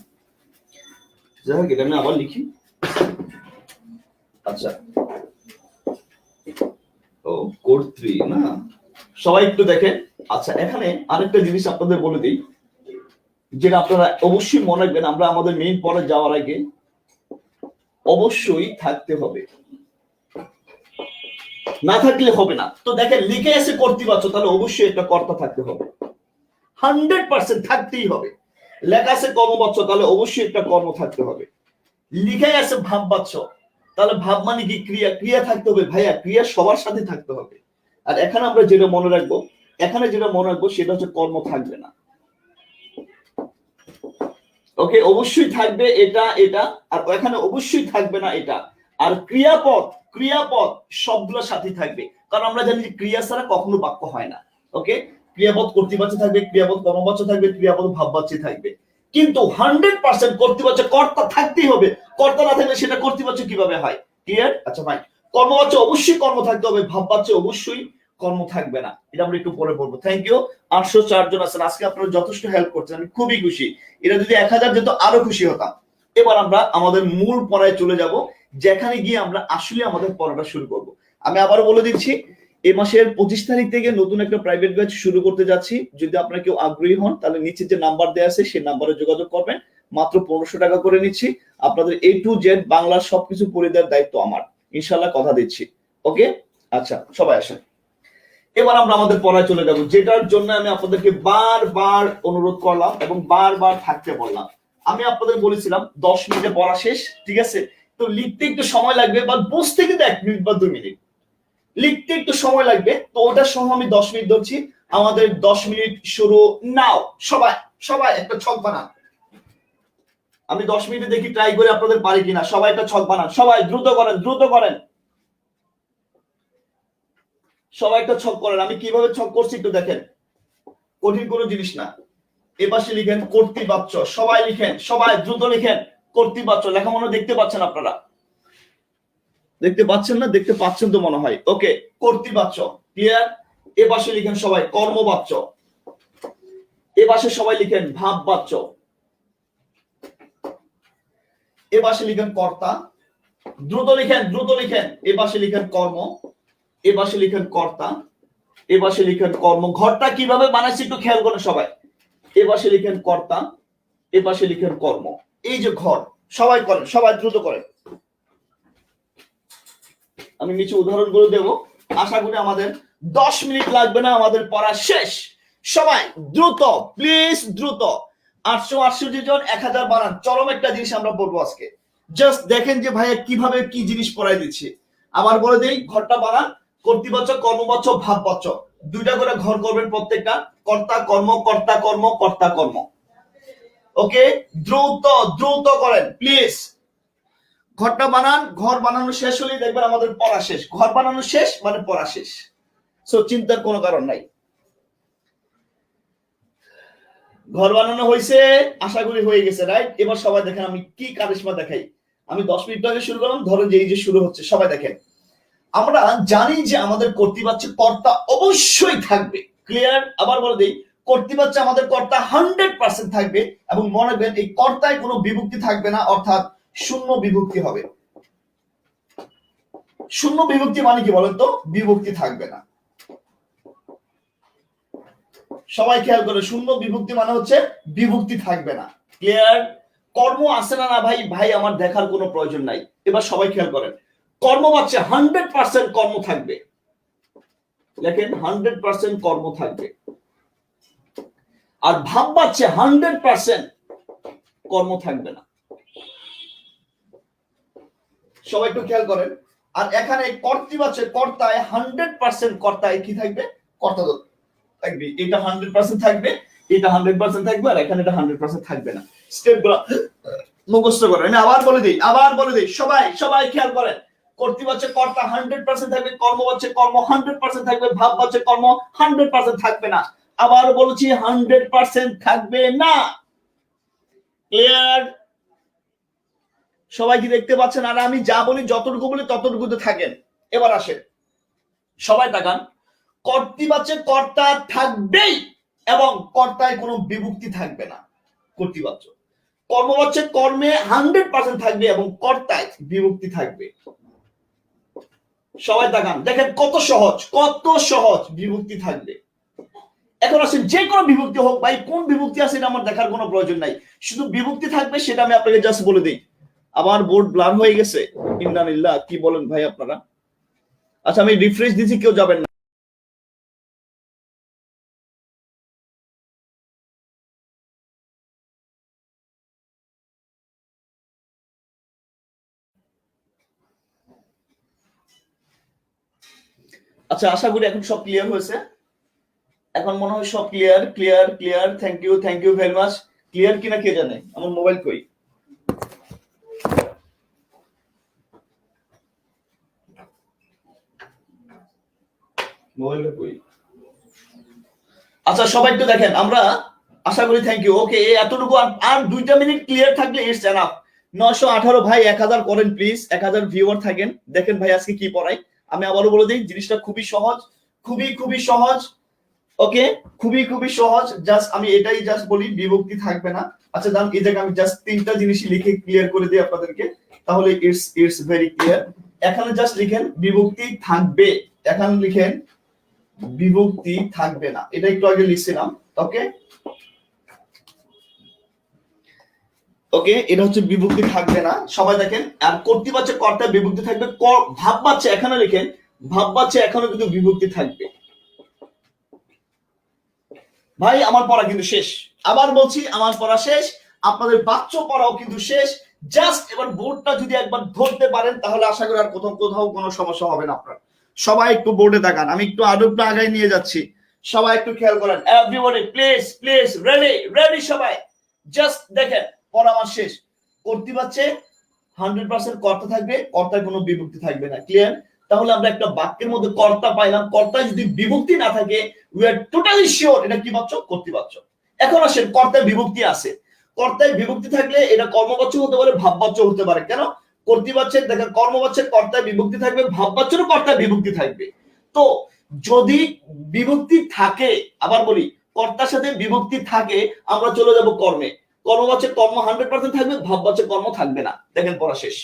S1: যাই হোক এটা আমি আবার লিখি। আচ্ছা, ও কর্তৃ না, সবাই একটু দেখেন। আচ্ছা, এখানে আরেকটা জিনিস আপনাদের বলে দিই, যেটা আপনারা অবশ্যই মনে রাখবেন। আমরা আমাদের মেইন পড়ে যাওয়ার আগে অবশ্যই থাকতে হবে, না থাকলে হবে না। তো দেখেন লিখে আছে কর্তৃবাচ্য, তাহলে অবশ্যই একটা কর্তা থাকতে হবে, 100% থাকতেই হবে। লেখা আছে কর্মবাচ্য, তাহলে অবশ্যই একটা কর্ম থাকতে হবে। লিখাই আছে ভাববাচ্য, তাহলে ভাব মানে কি ক্রিয়া, ক্রিয়া থাকতে হবে ভাইয়া, ক্রিয়া সবার সাথে থাকতে হবে। আর এখানে আমরা যেটা মনে রাখবো, এখানে যেটা মনে রাখবো সেটা হচ্ছে কর্ম থাকবে না। ওকে, অবশ্যই থাকবে এটা এটা, আর এখানে অবশ্যই থাকবে না এটা। আর ক্রিয়াপদ, ক্রিয়াপদ সবগুলোর সাথে থাকবে, কারণ আমরা জানি যে ক্রিয়া ছাড়া কখনো বাক্য হয় না। ওকে, ক্রিয়াপদ কর্তৃবাচ্য থাকবে, ক্রিয়াপদ কর্মবাচ্য থাকবে, ক্রিয়াপদ ভাববাচ্য থাকবে। কিন্তু 100% কর্তৃবাচ্য কর্তা থাকতেই হবে, কর্তা না থাকলে সেটা কর্তৃবাচ্য কিভাবে হয়? ক্লিয়ার? আচ্ছা ভাই, কর্মবাচ্য অবশ্যই কর্ম থাকতে হবে, ভাববাচ্য অবশ্যই কর্ম থাকবে না। এটা আমরা একটু পরে বলবো। Thank you. 804 জন আছেন, আজকে আপনারা যথেষ্ট হেল্প করছেন, আমি খুবই খুশি। এটা যদি 1000 যেত আরো খুশি হতাম। এবার আমরা আমাদের মূল পড়ায় চলে যাব, যেখানে গিয়ে আমরা আসলে আমাদের পড়াটা শুরু করব। আমি আবারও বলে দিচ্ছি, এই মাসের 25 তারিখ থেকে নতুন একটা প্রাইভেট ব্যাচ শুরু করতে যাচ্ছি। যদি আপনারা কেউ আগ্রহী হন, তাহলে নিচে যে নাম্বার দেওয়া আছে সেই নাম্বারে যোগাযোগ করবেন। মাত্র 1500 টাকা করে নিচ্ছি। আপনাদের A to Z বাংলার সবকিছু পড়ে দেওয়ার দায়িত্ব আমার, ইনশাল্লাহ কথা দিচ্ছি। ওকে, আচ্ছা সবাই আসেন। এবার আমরা আমাদের পড়ায় চলে যাব, যেটার জন্য আমি আপনাদেরকে বারবার অনুরোধ করলাম এবং বারবার থাকতে বললাম। আমি আপনাদের বলেছিলাম 10 মিনিটে পড়া শেষ, ঠিক আছে? তো লিখতে একটু সময় লাগবে, বা বুঝতে কিন্তু 1 মিনিট বা 2 মিনিট, লিখতে একটু সময় লাগবে। তো ওটার সহ আমি 10 মিনিট ধরছি। আমাদের 10 মিনিট শুরু নাও। সবাই সবাই একটা ছক বানান। আমি 10 মিনিটে দেখি ট্রাই করে আপনাদের পারি কিনা। সবাই একটা ছক বানান, সবাই দ্রুত করেন, দ্রুত করেন, সবাই একটা ছক করেন। আমি কিভাবে ছক করছি একটু দেখেন, কঠিন কোনো জিনিস না। এপাশে লিখেন কর্তৃবাচ্য, সবাই লিখেন, সবাই দ্রুত লিখেন কর্তৃবাচ্য। লেখা মনে দেখতে পাচ্ছেন আপনারা? দেখতে পাচ্ছেন না? দেখতে পাচ্ছেন তো মনে হয়। ওকে, কর্তৃবাচ্য ক্লিয়ার। এপাশে লিখেন সবাই কর্মবাচ্য, এপাশে সবাই লিখেন ভাববাচ্য, এপাশে লিখেন কর্তা, দ্রুত লিখেন, দ্রুত লিখেন। এপাশে লিখেন কর্ম, এপাশে লিখেন কর্তা, এপাশে লিখেন কর্ম। ঘরটা কিভাবে বানাইছি একটু খেয়াল করেন সবাই। এপাশে লিখেন কর্তা, এপাশে লিখেন কর্ম। এই যে ঘর, সবাই করেন, সবাই দ্রুত করেন। আমি নিচে উদাহরণগুলো দেব। আশা করি আমাদের 10 মিনিট লাগবে না, আমাদের পড়া শেষ। সবাই দ্রুত, প্লিজ দ্রুত। 868 জন 1000 বানান। চরম একটা জিনিস আমরা বলবো আজকে। জাস্ট দেখেন যে ভাইয়া কিভাবে কি জিনিস পড়াই দিচ্ছে। আবার বলে দেই, ঘরটা বানান কর্তৃবাচ্য, কর্মবাচ্য, ভাববাচ্য, দুইটা করে ঘর করবেন প্রত্যেকটা। কর্তা কর্ম, কর্তা কর্ম, কর্তা কর্ম। ওকে, দ্রুত দ্রুত করেন প্লিজ। ঘরটা বানান, ঘর বানানো শেষ হলেই দেখবেন আমাদের পড়া শেষ। ঘর বানানো শেষ মানে পড়া শেষ। সো চিন্তার কোনো কারণ নাই। ঘর বানানো হয়েছে, আশা করি হয়ে গেছে, রাইট? এবার সবাই দেখেন আমি কি কারিশমা দেখাই। আমি 10 মিনিট আগে শুরু করলাম, ধরেন যে এই যে শুরু হচ্ছে, সবাই দেখেন। আমরা জানি যে আমাদের কর্তৃবাচ্য কর্তা অবশ্যই থাকবে। ক্লিয়ার? আবার বলে দেই, কর্তৃবাচ্য আমাদের কর্তা 100% থাকবে, এবং মনে রাখবেন এই কর্তায় কোনো বিভক্তি থাকবে না, অর্থাৎ শূন্য বিভক্তি হবে। শূন্য বিভক্তি মানে কি বলেন তো? বিভক্তি থাকবে না। সবাই খেয়াল করে, শূন্য বিভক্তি মানে হচ্ছে বিভক্তি থাকবে না। ক্লিয়ার? কর্ম আছে না না ভাই? ভাই আমার দেখার কোনো প্রয়োজন নাই। এবার সবাই খেয়াল করেন, কর্ম বাচ্চা 100% কর্ম থাকবে। দেখেন 100% কর্ম থাকবে। আর ভাব বাচ্চা 100% কর্ম থাকবে না। সবাই একটু খেয়াল করেন। আর এখানে কর্তৃবাচ্য কর্তায় 100% কর্তায় কি থাকবে? কর্তা থাকবে। এটা 100% থাকবে, এটা 100% থাকবে, আর এখানে এটা 100% থাকবে না। স্টেপগুলো মুখস্থ করেন। আমি আবার বলে দিই, আবার বলে দিই, সবাই সবাই খেয়াল করেন। কর্তৃবাচ্য কর্তা 100% থাকবে, কর্মবাচ্য কর্ম 100% থাকবে, ভাববাচ্য কর্ম 100% থাকবে না। আবার বলছি 100% থাকবে না। ক্লিয়ার? সবাই কি দেখতে পাচ্ছেন? আর আমি যা বলি, যতটুকু বলি ততটুকুতে থাকেন। এবার আসেন, সবাই তাকান। কর্তৃবাচ্যে কর্তা থাকবেই, এবং কর্তায় কোনো বিভক্তি থাকবে না। কর্তৃবাচ্য কর্মবাচ্যে কর্মে 100% থাকবে, এবং কর্তায় বিভক্তি থাকবে। সবাই তাকান, দেখেন কত সহজ, কত সহজ। বিভক্তি থাকবে। এখন আসেন, যে কোনো বিভক্তি হোক ভাই, কোন বিভক্তি আছে এটা আমার দেখার কোনো প্রয়োজন নাই, শুধু বিভক্তি থাকবে, সেটা আমি আপনাকে জাস্ট বলে দিই। আমার বোর্ড ব্লার হয়ে গেছে, ইন্নালিল্লাহ, কি বলেন ভাই আপনারা? আচ্ছা আমি রিফ্রেশ দিচ্ছি, কেউ যাবেন না। আচ্ছা, আশা করি এখন সব ক্লিয়ার হয়েছে। এখন মনে হয় সব clear clear clear. Thank you very much. Clear কিনা কে জানে? আমার মোবাইল কই? মোবাইলটা কই? আচ্ছা, সবাই একটু দেখেন, আমরা আশা করি থ্যাংক ইউ। ওকে, এতটুকু আর 2টা মিনিট ক্লিয়ার থাকলে ইটস এনাফ। 918 ভাই 1000 করেন প্লিজ, 1000 ভিউয়ার থাকেন। দেখেন ভাই আজকে কি পড়াই। আমি আবারও বলে দিই, জিনিসটা খুবই সহজ, খুবই সহজ। ওকে, খুবই সহজ। জাস্ট আমি এটাই জাস্ট বলি, বিভক্তি থাকবে না। আচ্ছা দাম, এই জায়গায় আমি জাস্ট 3টা জিনিসই লিখে ক্লিয়ার করে দিই আপনাদেরকে, তাহলে ইটস ভেরি ক্লিয়ার। এখানে জাস্ট লিখেন বিভক্তি থাকবে, এখানে লিখেন বিভক্তি থাকবে না, এটা একটু আগে লিখছিলাম। ওকে ওকে, এটা হচ্ছে বিভক্তি থাকবে না। সবাই দেখেন, আর কর্তৃবাচক কর্তা বিভক্তি থাকবে। ভাববাচ্চা এখানে লিখেন, ভাববাচ্চা এখনো কিন্তু বিভক্তি থাকবে। ভাই আমার পড়া কিন্তু শেষ, আবার বলছি আমার পড়া শেষ, আপনাদের বাচ্চ পড়াও কিন্তু শেষ। জাস্ট এবার বোর্ডটা যদি একবার ধরতে পারেন তাহলে আশা করি আর কোথাও কোনো সমস্যা হবে না আপনার। সবাই একটু বোর্ডে তাকান, আমি একটু আরো একটু আগায় নিয়ে যাচ্ছি, সবাই একটু খেয়াল করেন। এভরিবডি প্লিজ রেডি সবাই। জাস্ট দেখেন পড়া আমার শেষ। কর্তৃপক্ষে 100% কর্তা থাকবে, কর্তার কোনো বিভক্তি থাকবে না। ক্লিয়ার? তাহলে আমরা একটা বাক্যের মধ্যে কর্তা পাইলাম, কর্তায় যদি বিভক্তি না থাকে উই আর টোটালি শিওর এটা কি বাচ্য? কর্তৃবাচ্য। এখন আসেন কর্তায় বিভক্তি আছে, কর্তায় বিভক্তি থাকলে এটা কর্মবাচ্য হতে পারে, ভাববাচ্য হতে পারে। কেন? কর্তৃবাচ্যের দেখেন কর্মবাচ্যের কর্তায় বিভক্তি থাকবে, ভাববাচ্যেরও কর্তায় বিভক্তি থাকবে। তো যদি বিভক্তি থাকে, আবার বলি কর্তার সাথে বিভক্তি থাকে, আমরা চলে যাব কর্মে। কর্মবাচ্যের কর্ম 100% থাকবে, ভাববাচ্যের কর্ম থাকবে না। দেখেন পড়া শেষ।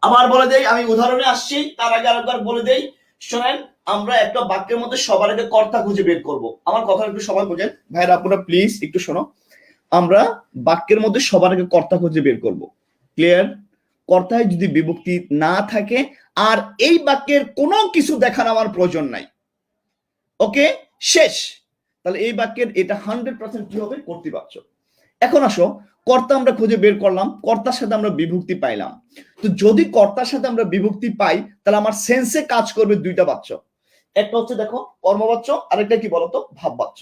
S1: আবার বলে দেই, আমি উদাহরণে আসছি, তার আগে আরেকবার বলে দেই, শোনেন। আমরা একটা বাক্যের মধ্যে সবার আগে কর্তা খুঁজে বের করব। আমার কথা একটু সবাই বোঝেন, ভাইরা আপনারা প্লিজ একটু শোনো। আমরা বাক্যের মধ্যে সবার আগে কর্তা খুঁজে বের করব। ক্লিয়ার? কর্তায় যদি বিভক্তি না থাকে আর এই বাক্যের কোনো কিছু দেখার আমার প্রয়োজন নাই, ওকে শেষ। তাহলে এই বাক্যের এটা 100% কি হবে? কর্তৃবাচ্য। এখন আসো, কর্তা আমরা খুঁজে বের করলাম, কর্তার সাথে আমরা বিভক্তি পাইলাম। তো যদি কর্তার সাথে আমরা বিভক্তি পাই তাহলে আমার সেন্সে কাজ করবে 2টা বাচ্য। একটা হচ্ছে দেখো কর্মবাচ্য, আরেকটা কি বলতো? ভাববাচ্য।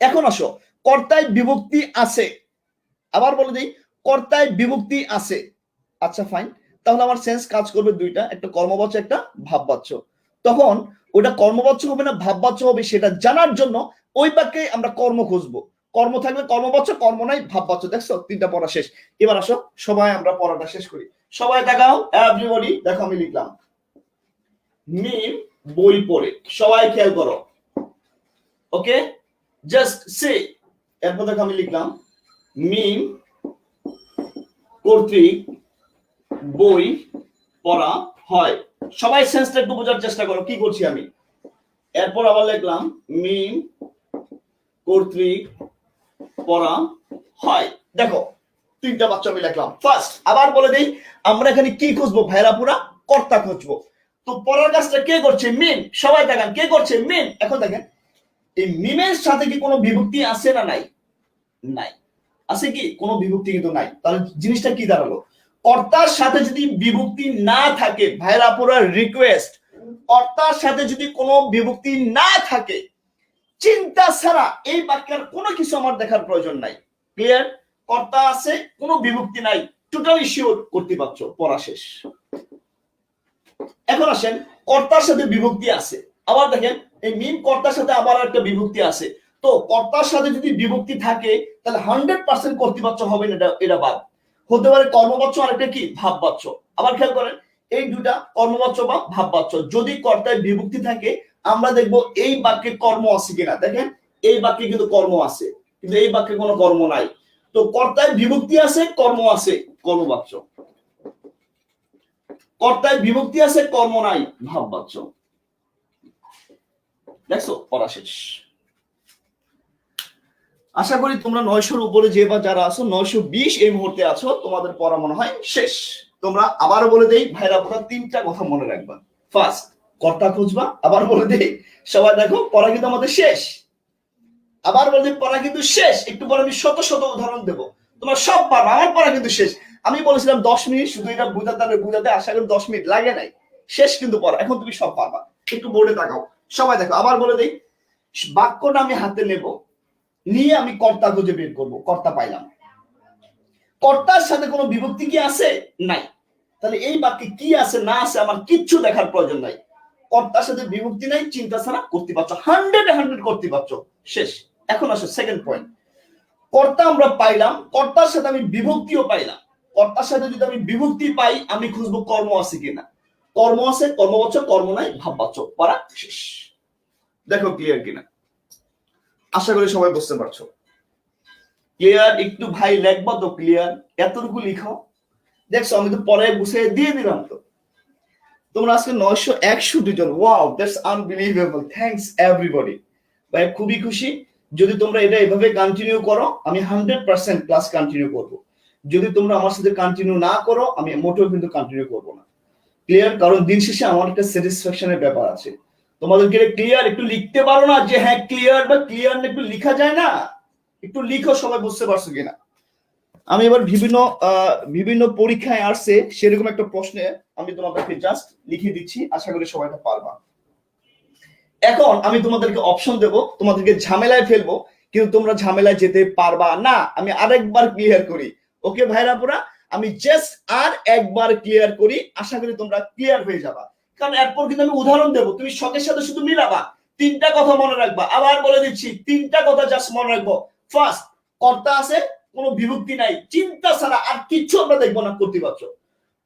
S1: এখন আসো, কর্তায় বিভক্তি আছে, আবার বলে দিই কর্তায় বিভক্তি আছে। আচ্ছা ফাইন, তাহলে আমার সেন্স কাজ করবে 2টা, একটা কর্মবাচ্য একটা ভাববাচ্য। তখন ওটা কর্মবাচ্য হবে না ভাববাচ্য হবে সেটা জানার জন্য ওই বাক্যে আমরা কর্ম খুঁজবো। কর্ম থাকলে কর্মবাচ্য, কর্ম নাই ভাববাচ্য। দেখছো 3টা পড়া শেষ। এবার আসো সবাই আমরা পড়াটা শেষ করি। সবাই দেখাও, এভরিবডি দেখো আমি লিখলাম মিম বই পড়ে। সবাই খেয়াল করো। ওকে, জাস্ট সে। এরপর দেখো আমি লিখলাম মিম কর্তৃক বই পড়া হয়। সবাই সেন্সটা একটু বোঝার চেষ্টা করো কি করছি আমি। এরপর আবার লিখলাম মিম কর্তৃক পড়া হয়। দেখো 3টা বাচ্চা আমি লিখলাম। ফার্স্ট আবার বলে দেই, আমরা এখানে কি খুঁজবো ভাইরা? পুরা কর্তা খুঁজবো। তো পড়ার কাজটা কে করছে? মিম। সবাই দেখেন কে করছে? মিম। এখন দেখেন এই মিমের সাথে কি কোনো বিভক্তি আছে না নাই? নাই। আছে কি? কোনো বিভক্তি কিন্তু নাই। তাহলে জিনিসটা কি দাঁড়ালো? কর্তার সাথে যদি বিভক্তি না থাকে, ভাইরা পুরা রিকোয়েস্ট, কর্তার সাথে যদি কোনো বিভক্তি না থাকে, চিন্তা ছাড়া এই বাক্যের কোনো কিছু আমার দেখার প্রয়োজন নাই। ক্লিয়ার? কর্তা আছে, কোনো বিভক্তি নাই, টোটালি শিওর কর্তৃপক্ষ। পড়া শেষ। এখন আসেন কর্তার সাথে বিভক্তি আছে, আবার দেখেন এই মিম কর্তার সাথে আবার একটা বিভক্তি আছে। তো কর্তার সাথে যদি বিভক্তি থাকে তাহলে 100% কর্তৃপক্ষ হবে না, এটা বাদ। হতে পারে কর্মবাচ্য আর একটা কি? ভাববাচ্য। আবার খেয়াল করেন এই 2টা কর্মবাচ্য বা ভাববাচ্য। যদি কর্তায় বিভক্তি থাকে আমরা দেখব এই বাক্যে কর্ম আছে কিনা। দেখেন এই বাক্যে কিন্তু কর্ম আছে, কিন্তু এই বাক্যে কোনো কর্ম নাই। তো কর্তায় বিভক্তি আছে, কর্ম আছে, কর্মবাচ্য। কর্তায় বিভক্তি আছে, কর্ম নাই, ভাববাচ্য। দেখছো পড়া শেষ। আশা করি তোমরা 900-র উপরে যে বা যারা আছো 920 এই মুহূর্তে আছো, তোমাদের পড়া মনে হয় শেষ। তোমরা আবার বলে দেই ভাইরা পুরো 3টা কথা মনে রাখবা। ফার্স্ট কর্তা খুঁজবা, আবার বলে দেই সবাই দেখো পড়া কিন্তু আমাদের শেষ। আবার বলে পড়া কিন্তু শেষ। একটু পরে আমি শত উদাহরণ দেব, তোমরা সব পারবা। আমার পড়া কিন্তু শেষ। আমি বলেছিলাম 10 মিনিট শুধু এটা বুঝাতে আশা করি 10 মিনিট লাগে নাই। শেষ কিন্তু পড়া, এখন তুমি সব পারবা। একটু বোর্ডে তাকাও, সবাই দেখো, আবার বলে দেই, বাক্যটা আমি হাতে নেব, নিয়ে আমি কর্তা খুঁজে বের করব। কর্তা পাইলাম, কর্তার সাথে কোনো বিভক্তি কি আছে? নাই। তাহলে এই বাক্যে কি আছে না আছে আমার কিচ্ছু দেখার প্রয়োজন নাই। কর্তার সাথে বিভক্তি নাই, চিন্তা ছাড়া কর্তৃপক্ষ, 100 কর্তৃপক্ষ, শেষ। এখন আসে সেকেন্ড পয়েন্ট, কর্তা আমরা পাইলাম, কর্তার সাথে আমি বিভক্তিও পাইলাম। কর্তার সাথে যদি আমি বিভক্তি পাই, আমি খুঁজবো কর্ম আছে কিনা। কর্ম আছে, কর্মবাচক, কর্ম নাই ভাববাচক, পড়া শেষ। দেখো ক্লিয়ার কিনা, আশা করি সবাই বুঝতে পারছো। ক্লিয়ার? একটু ভাই লেখবা তো ক্লিয়ার, এতটুকু লিখো। দেখছো আমি তো পরে গুছিয়ে দিয়ে দিলাম। তো তোমরা আজকে 961 জন, wow, that's unbelievable, thanks everybody. ভাই খুবই খুশি। যদি তোমরা এটা এভাবে কন্টিনিউ করো, আমি 100% ক্লাস কন্টিনিউ করব। যদি তোমরা আমার সাথে কন্টিনিউ না করো, আমি মোটেও কিন্তু কন্টিনিউ করব না। ক্লিয়ার? কারণ দিন শেষে আমার একটা স্যাটিসফ্যাকশনের ব্যাপার আছে। তোমাদেরকে ক্লিয়ার একটু লিখতে পারো না যে হ্যাঁ ক্লিয়ার বা ক্লিয়ার না, একটু লিখা যায় না? একটু লিখো, সবাই বুঝতে পারছো কিনা। আমি এবার বিভিন্ন পরীক্ষায় আসছে সেরকম একটা প্রশ্নে আমি তোমাদেরকে জাস্ট লিখে দিচ্ছি, আশা করি সবাই এটা পারবা। এখন আমি তোমাদেরকে অপশন দেব, তোমাদেরকে ঝামেলায় ফেলবো, কিন্তু তোমরা ঝামেলায় যেতে পারবা না। আমি আরেকবার ক্লিয়ার করি, ওকে ভাইরা পুরা, আমি জাস্ট আর একবার ক্লিয়ার করি, আশা করি তোমরা ক্লিয়ার হয়ে যাবা। কারণ এরপর কিন্তু আমি উদাহরণ দেবো, তুমি শখের সাথে শুধু মিলাবা। তিনটা কথা মনে রাখবা, আবার বলে দিচ্ছি, তিনটা কথা জাস্ট মনে রাখবো। ফার্স্ট, কর্তা আছে, কোনো বিভক্তি নাই, চিন্তা ছাড়া আর কিচ্ছু আমরা দেখবো না কর্তৃপক্ষ।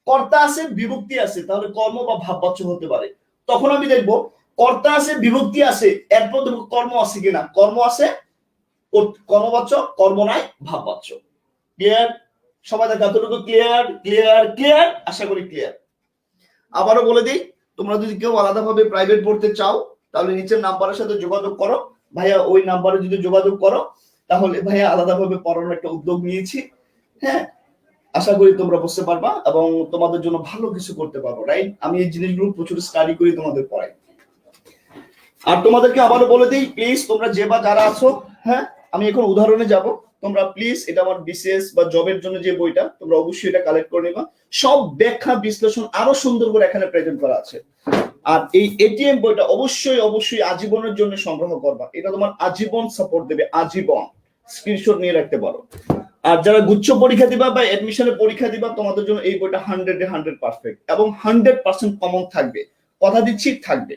S1: কর্তা আছে, বিভক্তি আছে, তাহলে কর্ম বা ভাববাচ্য হতে পারে। তখন আমি দেখবো কর্তা আছে, বিভক্তি আছে, এরপর দেখবো কর্ম আছে কিনা। কর্ম আছে, কর্মবাচ্য, কর্ম নাই ভাববাচ্য। ক্লিয়ার? সবাই দেখা এতটুকু ক্লিয়ার? ক্লিয়ার? ক্লিয়ার? আশা করি ক্লিয়ার। আবারও বলে দিই, তোমরা যদি কেউ আলাদাভাবে প্রাইভেট পড়তে চাও, তাহলে নিচের নাম্বারের সাথে যোগাযোগ করো। ভাইয়া ওই নাম্বারে যদি যোগাযোগ করো, তাহলে ভাইয়া আলাদাভাবে পড়ানোর একটা উদ্যোগ নিয়েছি। হ্যাঁ, আশা করি তোমরা বুঝতে পারবা এবং তোমাদের জন্য ভালো কিছু করতে পারবো, রাইট? আমি এই জিনিসগুলো প্রচুর স্টাডি করি, তোমাদের পড়াই। আর তোমাদেরকে আবারও বলে দিই, প্লিজ তোমরা যে বা যারা আছো, হ্যাঁ, আমি এখন উদাহরণে যাব, তোমরা প্লিজ এটা আমার বিসিএস বা জবের জন্য যে বইটা, তোমরা অবশ্যই এটা কালেক্ট করে নিবা। সব ব্যাখ্যা বিশ্লেষণ আরো সুন্দর করে এখানে প্রেজেন্ট করা আছে। আর এই এটিএম বইটা অবশ্যই অবশ্যই আজীবনের জন্য সংগ্রহ করবা, এটা তোমার আজীবন সাপোর্ট দেবে, আজীবন। স্ক্রিনশট নিয়ে রাখতে পারো। আর যারা গুচ্ছ পরীক্ষা দিবা বা এডমিশনের পরীক্ষা দিবা, তোমাদের জন্য এই বইটা 100 পারফেক্ট এবং 100% কমন থাকবে, কথা দিচ্ছি থাকবে।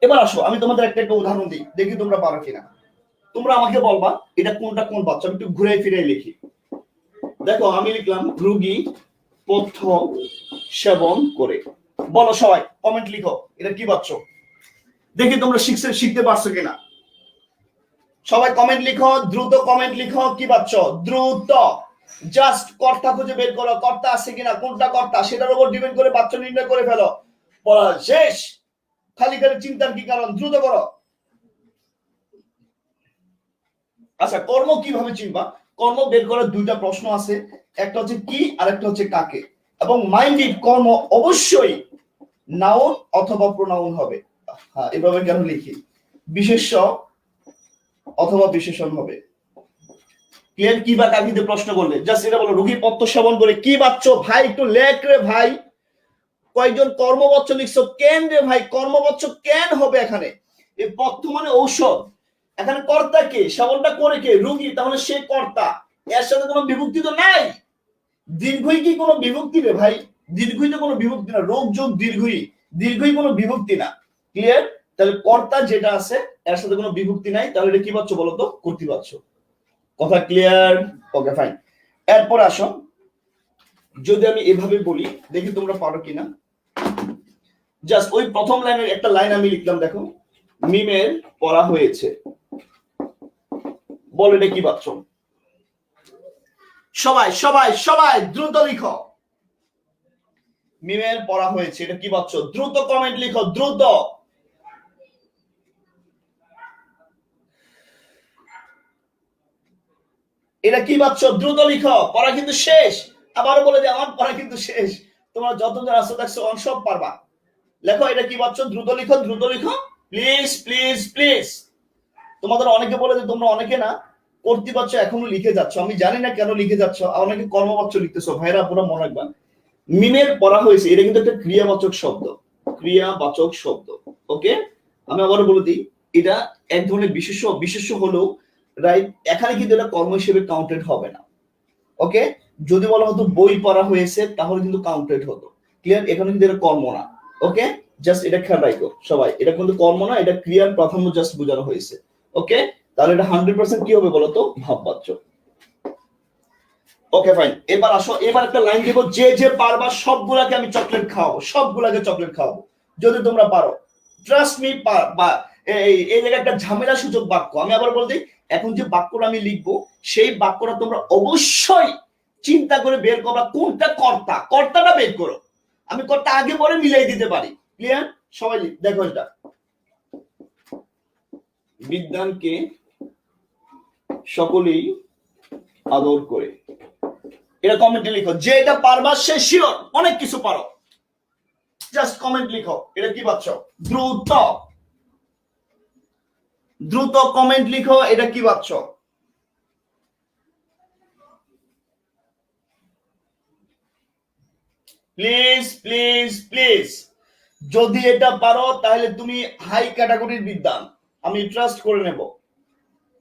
S1: এবার আসো আমি তোমাদের একটা উদাহরণ দিই, দেখি তোমরা পারো কিনা। তোমরা আমাকে বলবা এটা কোনটা কোন বাচ্চা, আমি একটু ঘুরে ফিরে লিখি। দেখো আমি লিখলাম রোগী পথ্য সেবন করে। বলো সবাই, কমেন্ট লিখো, এটা কি বাচ্চা, দেখি তোমরা শিখতে পারছো কিনা। সবাই কমেন্ট লিখো, দ্রুত কমেন্ট লিখো, কি বাচ্চা, দ্রুত। জাস্ট কর্তা খুঁজে বের করো, কর্তা আছে কিনা, কোনটা কর্তা সেটার উপর ডিপেন্ড করে বাচ্চা নির্ণয় করে ফেলো। পড়া শেষ, খালি খালি চিন্তার কি কারণ, দ্রুত করো। আচ্ছা, কর্ম কিভাবে চিনবা? কর্ম বের করার দুইটা প্রশ্ন আছে, একটা হচ্ছে কি আর একটা হচ্ছে কাকে। এবং মাইন্ডেড কর্ম অবশ্যই নাউন অথবা প্রোনাউন হবে। হ্যাঁ, এভাবে কেন লিখি, বিশেষ্য অথবা বিশেষণ হবে। ক্লিয়ার? কি বা কাকিতে প্রশ্ন করলে জাস্ট এটা বলো, রোগী পথ্য সেবন করে কি বাচ্চা। ভাই একটু লেখ রে ভাই, কয়েকজন কর্মবচ্চ লিখছো কেন রে ভাই? কর্মবচ্চ কেন হবে এখানে? এই পথ্য মানে ঔষধ, এখানে কর্তা কে, সেবনটা করে কে, রোগী, তাহলে সে কর্তা, এর সাথে কোনো বিভক্তি তো নাই। দীর্ঘই কি কোনো বিভক্তি রে ভাই? দীর্ঘই তো কোনো বিভক্তি না, রোগ যোগ দীর্ঘই, দীর্ঘই কোনো বিভক্তি না। ক্লিয়ার? তাহলে কর্তা যেটা আছে এর সাথে কোনো বিভক্তি নাই, তাহলে এটা কি বাচ্চ বলতো, কর্তৃবাচ্য। কথা ক্লিয়ার? Okay fine. এরপর আসো, যদি আমি এভাবে বলি, দেখি তোমরা পারো কিনা। জাস্ট ওই প্রথম লাইনের একটা লাইন আমি লিখলাম, দেখো, মিমের পড়া হয়েছে। বল এটা কি বাচ্চ? সবাই সবাই সবাই দ্রুত লিখো, মিমের পড়া হয়েছে, এটা কি বাচ্চ? দ্রুত কমেন্ট লিখো, দ্রুত। এটা কি বাচ্চ? দ্রুত লিখো, পড়া কিন্তু শেষ। আবারও বলে দিই, আমার পড়া কিন্তু শেষ। তোমরা যতজন আসো দেখছো সব পারবা। লেখো এটা কি বাচ্চ, দ্রুত লিখো, দ্রুত লিখো, প্লিজ প্লিজ প্লিজ। তোমাদের অনেকে বলে যে তোমরা অনেকে না কর্তৃপক্ষ এখনো লিখে যাচ্ছ, আমি জানি না কেন লিখে যাচ্ছ, অনেকে কর্মবাচ্য লিখতেছো। ভাইরা পুরো মনে রাখবা, মিমের পড়া হয়েছে এটা কিন্তু একটা ক্রিয়াবাচক শব্দ। ক্রিয়াবাচক শব্দ। ওকে, আমি আবারও বলে দিই, এটা এক ধরনের বিশেষ্য হলেও রাইট, এখানে কিন্তু এটা কর্ম হিসেবে কাউন্টেড হবে না। ওকে, যদি বলা হতো বই পড়া হয়েছে তাহলে কিন্তু কাউন্টেড হতো। ক্লিয়ার? এখানে কিন্তু এটা কর্ম না। ওকে, জাস্ট এটা খেয়াল রাখো সবাই, এটা কিন্তু কর্ম না, এটা ক্রিয়ার প্রাধান্য জাস্ট বোঝানো হয়েছে। ওকে, তাহলে এটা 100% কি হবে বলতো? ভাববাচ্য। ওকে ফাইন, এবার আসো, এবার একটা লাইন দেবো, যে যে পারবা সবগুলাকে আমি চকলেট খাওয়াবো, সবগুলাকে চকলেট খাওয়াবো যদি তোমরা পারো। Trust me. এই জায়গায় একটা ঝামেলা সূচক বাক্য, আমি আবার বল দিই, এখন যে বাক্যটা আমি লিখবো সেই বাক্যটা তোমরা অবশ্যই চিন্তা করে বের করবা কোনটা কর্তা, কর্তাটা বের করো। আমি কর্তা আগে পরে মিলাই দিতে পারি। ক্লিয়ার? সবাই দেখো, এটা বিজ্ঞানকে সকলেই আদর করে। এটা কমেন্টে লিখো, যে এটা পারবা সে শিওর অনেক কিছু পারো। জাস্ট কমেন্ট লিখো, এটা কি পাচ্ছ? দ্রুত দ্রুত কমেন্ট লিখো, এটা কি পাচ্ছ? প্লিজ প্লিজ প্লিজ, যদি এটা পারো তাহলে তুমি হাই ক্যাটাগরির বিদ্যান, আমি ট্রাস্ট করে নেব।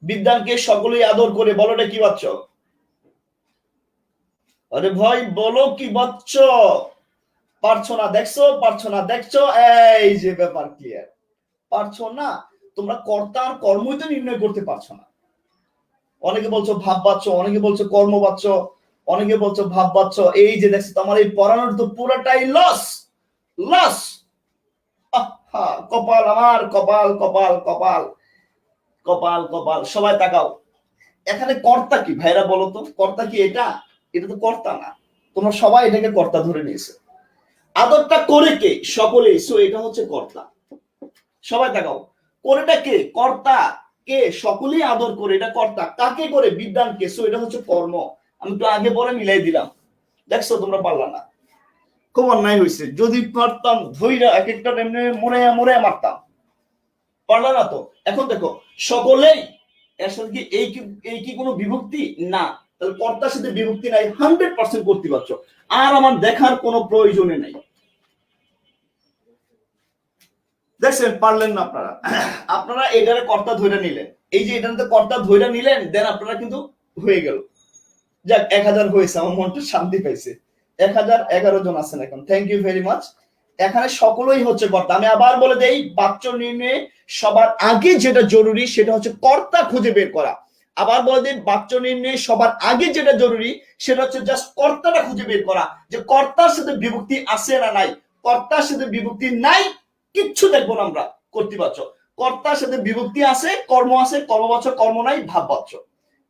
S1: বিদ্যানকে সকলেই আদর করে, বলো এটা কি পাচ্ছ? আরে ভাই বলো কি পাচ্ছ? পারছো না দেখছো, পারছো না দেখছো, এই যে ব্যাপার। ক্লিয়ার? পারছো না, তোমরা কর্তা আর কর্মই তো নির্ণয় করতে পারছো না। অনেকে বলছো ভাব পাচ্ছ, অনেকে বলছো কর্ম পাচ্ছ, অনেকে বলছো ভাব পাচ্ছ। এই যে দেখছো তোমার এই পড়ানোর তো পুরোটাই লস, লস। কপাল আমার, কপাল কপাল কপাল কপাল কপাল। সবাই তাকাও, এখানে কর্তা কি ভাইরা বলো তো? কর্তা কি এটা? এটা তো কর্তা না। তোমরা সবাই এটাকে কর্তা ধরে নিয়েছে। আদরটা করে কে? সকলেই। সো এটা হচ্ছে কর্তা। সবাই তাকাও, কোনটা কে? কর্তা। কে? সকলেই আদর করে, এটা কর্তা। কাকে করে? বিদ্যানকে। সো এটা হচ্ছে কর্ম। আমি তো আগে পরে মিলাই দিলাম। দেখছো তোমরা পারলা না, খুব অন্যায় হয়েছে। যদি পারতাম ধৈরা এক একটা এমনি মরে মরে মারতাম, পারলা না তো। এখন দেখো, সকলেই এর সাথে কি এই কি কোনো বিভক্তি? না। তাহলে কর্তার সাথে বিভক্তি নাই, 100% করতে পারছো। আর আমার দেখার কোনো প্রয়োজনে নাই। দেখছেন পারলেন না আপনারা। আপনারা এটারে কর্তা ধৈরা নিলেন, এই যে এটাতে কর্তা ধৈরা নিলেন, দেন আপনারা কিন্তু হয়ে গেল। যাক, 1000 হয়েছে, আমার মনটা শান্তি পাইছে। 1011 জন আছেন এখন, থ্যাংক ইউ ভেরি মাচ। এখানে সকলেই হচ্ছে কর্তা। আমি আবার বলে দেই, বাচ্চ নির্ণয়ে সবার আগে যেটা জরুরি সেটা হচ্ছে কর্তা খুঁজে বের করা। আবার বলে দিন, বাচ্চ নির্ণয়ে সবার আগে যেটা জরুরি সেটা হচ্ছে জাস্ট কর্তাটা খুঁজে বের করা, যে কর্তার সাথে বিভক্তি আছে না নাই। কর্তার সাথে বিভক্তি নাই, কিচ্ছু দেখবো না আমরা। কর্তৃবাচ্য। কর্তার সাথে বিভক্তি আছে, কর্ম আছে, কর্মবাচ্য, কর্ম নাই, ভাববাচ্য।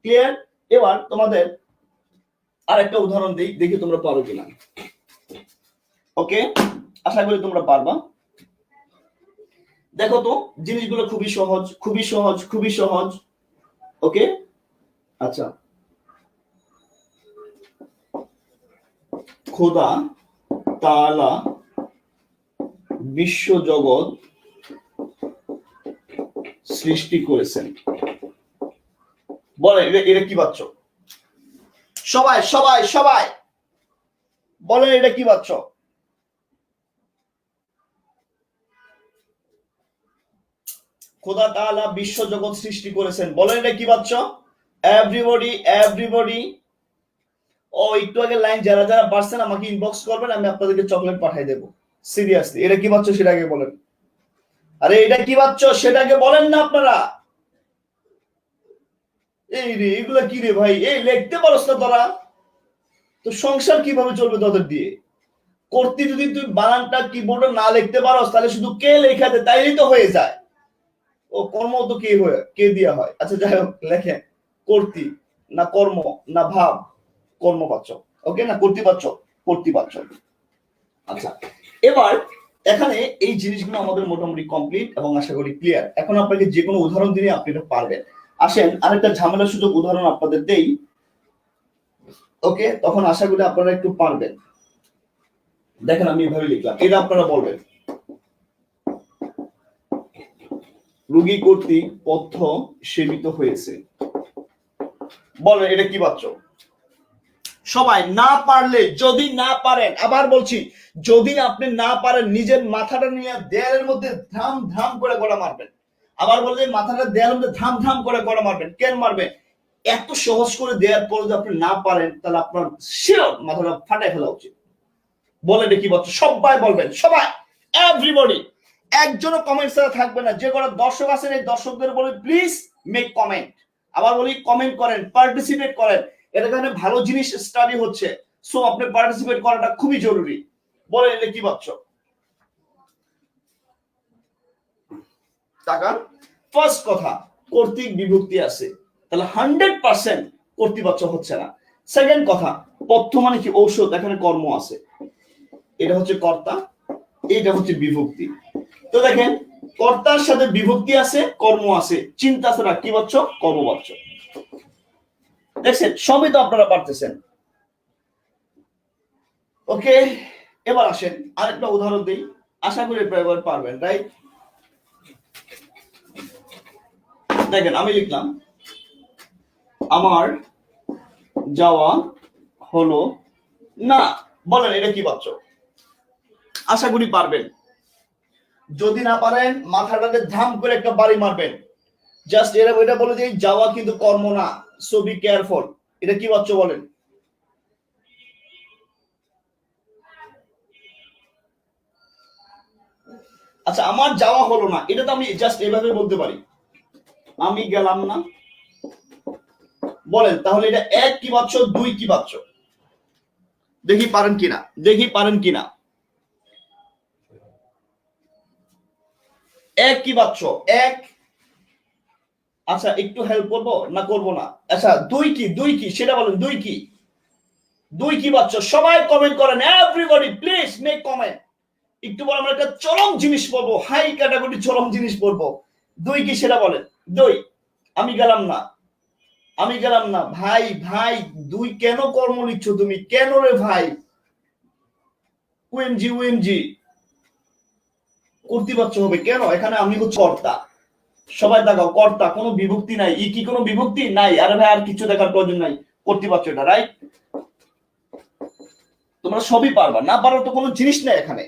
S1: ক্লিয়ার? এবার তোমাদের আর একটা উদাহরণ দিই, দেখি তোমরা পারো কিনা। ওকে, আশা করি তোমরা পারবা। দেখো তো, জিনিসগুলো খুবই সহজ, খুবই সহজ, খুবই সহজ। ওকে, আচ্ছা। খোদা তাআলা বিশ্ব জগৎ সৃষ্টি করেছেন। বলে এটা কি পাচ্ছ? সবাই সবাই সবাই বলেন, এটা কি পাচ্ছ? খোদা তাআলা বিশ্ব জগৎ সৃষ্টি করেছেন, বলেন এটা কি পাচ্ছ? Everybody everybody. ও একটু আগে লাইন যারা যারা পারছেন আমাকে ইনবক্স করবেন, আমি আপনাদেরকে চকলেট পাঠিয়ে দেবো। সিরিয়াসলি, এটা কি পাচ্ছ সেটা আগে বলেন। আরে এটা কি পাচ্ছ সেটাকে বলেন না আপনারা। এই রে, এগুলা কি রে ভাই? এই লিখতে পারছ না তোরা? তো সংসার কিভাবে চলবে তোদের দিয়ে? করতে যদি তুই বানানটা কিবোর্ডে না লিখতে পারস, তাহলে শুধু কে লেখা দে, তাইলেই তো হয়ে যায়। ও কর্ম তো কে দিয়া হয়। আচ্ছা যাই হোক, লেখেন কর্তি না কর্ম না ভাব, কর্মবাচক। ওকে, না কর্তৃবাচক, কর্তৃবাচক। আচ্ছা, এবার এখানে এই জিনিসগুলো আমাদের মোটামুটি কমপ্লিট এবং আশা করি ক্লিয়ার। এখন আপনাকে যে কোনো উদাহরণ দিলে আপনি এটা পারবেন। আসেন আরেকটা ঝামেলা সুযোগ উদাহরণ আপনাদের দেই। ওকে, তখন আশা করি আপনারা একটু পারবেন। দেখেন আমি এভাবে লিখলাম, এটা আপনারা বলবেন। রোগী কর্তৃক পথ্য সেবিত হয়েছে। বলেন এটা কি পাচ্ছ? সবাই না পারলে, যদি না পারেন, আবার বলছি, যদি আপনি না পারেন নিজের মাথাটা নিয়ে দেয়ালের মধ্যে ধাম ধাম করে গড়া মারবেন। আবার বলছি মাথাটা দেয়ালের মধ্যে ধাম ধাম করে গড়া মারবেন। কেন মারবেন? এত সহজ করে দেওয়ার পর যদি আপনি না পারেন, তাহলে আপনার শিওর মাথাটা ফাটাই ফেলা উচিত। বলে দেখি বলছো, সবাই বলবেন, সবাই, এভরিবডি। একজনও কমেন্ট ছাড়া থাকবে না। যে কটা দর্শক আছেন এই দর্শকদের বলি প্লিজ মেক কমেন্ট। আবার বলি কমেন্ট করেন, পার্টিসিপেট করেন। এটা কারণে ভালো জিনিস স্টাডি হচ্ছে, সো আপনি পার্টিসিপেট করাটা খুবই জরুরি। বলে এলে কি ভাবছো? টাকার ফার্স্ট কথা, কর্তৃক বিভক্তি আছে, তাহলে 100% কর্তৃপক্ষ হচ্ছে না। সেকেন্ড কথা, পথ্য মানে কি? ঔষধ, এখানে কর্ম আছে, এটা হচ্ছে কর্তা, এটা হচ্ছে বিভক্তি। তো দেখেন, কর্তার সাথে বিভক্তি আছে, কর্ম আছে, চিন্তা ছাড়া কি বাচ্চ? কর্মবাচ্য। দেখছেন, সবই তো আপনারা পারতেছেন। ওকে, এবার আসেন আরেকটা উদাহরণ দিই, আশা করি এবার পারবেন, রাইট? দেখেন, আমি লিখলাম আমার যাওয়া হলো না। বলেন এটা কি বাচ্চ? আশা করি পারবেন। যদি না পারেন মাথাটাতে ধাম করে একটা বাড়ি মারবেন। জাস্ট এটা বলে যে যাওয়া কিন্তু কর্ম না, সো বি কেয়ারফুল। এটা কি বাচ্চ বলেন? আচ্ছা, আমার যাওয়া হলো না, এটা তো আমি জাস্ট এভাবে বলতে পারি, আমি গেলাম না। বলেন তাহলে এটা এক কি বাচ্চ, দুই কি বাচ্চ? দেখি পারেন কিনা, দেখি পারেন কিনা। এক কি বাচ্চ? এক। আচ্ছা, একটু হেল্প করবো না করবো না? আচ্ছা, দুই কি? দুই কি সেটা বলেন, দুই কি? দুই কি বাচ্চ? সবাই কমেন্ট করেন, এভরিবডি প্লিজ মেক কমেন্ট। একটু বড় আমরা একটা চরম জিনিস বলবো, হাই ক্যাটাগরি চরম জিনিস বলবো। দুই কি সেটা বলেন। দুই, আমি গেলাম না, আমি গেলাম না। ভাই ভাই, দুই কেন কর্ম লিখছো তুমি? কেন রে ভাই? ওএমজি ওএমজি, কর্তৃপক্ষ হবে কেন? এখানে আমি হচ্ছে কর্তা। সবাই দেখাও কর্তা, কোনো বিভক্তি নাই। ই কি কোনো বিভক্তি নাই? আরে ভাই আর কিছু দেখার প্রয়োজন নাই, কর্তৃপক্ষ এটা, রাইট? তোমরা সবই পারবা, না পারার তো কোনো জিনিস নাই এখানে।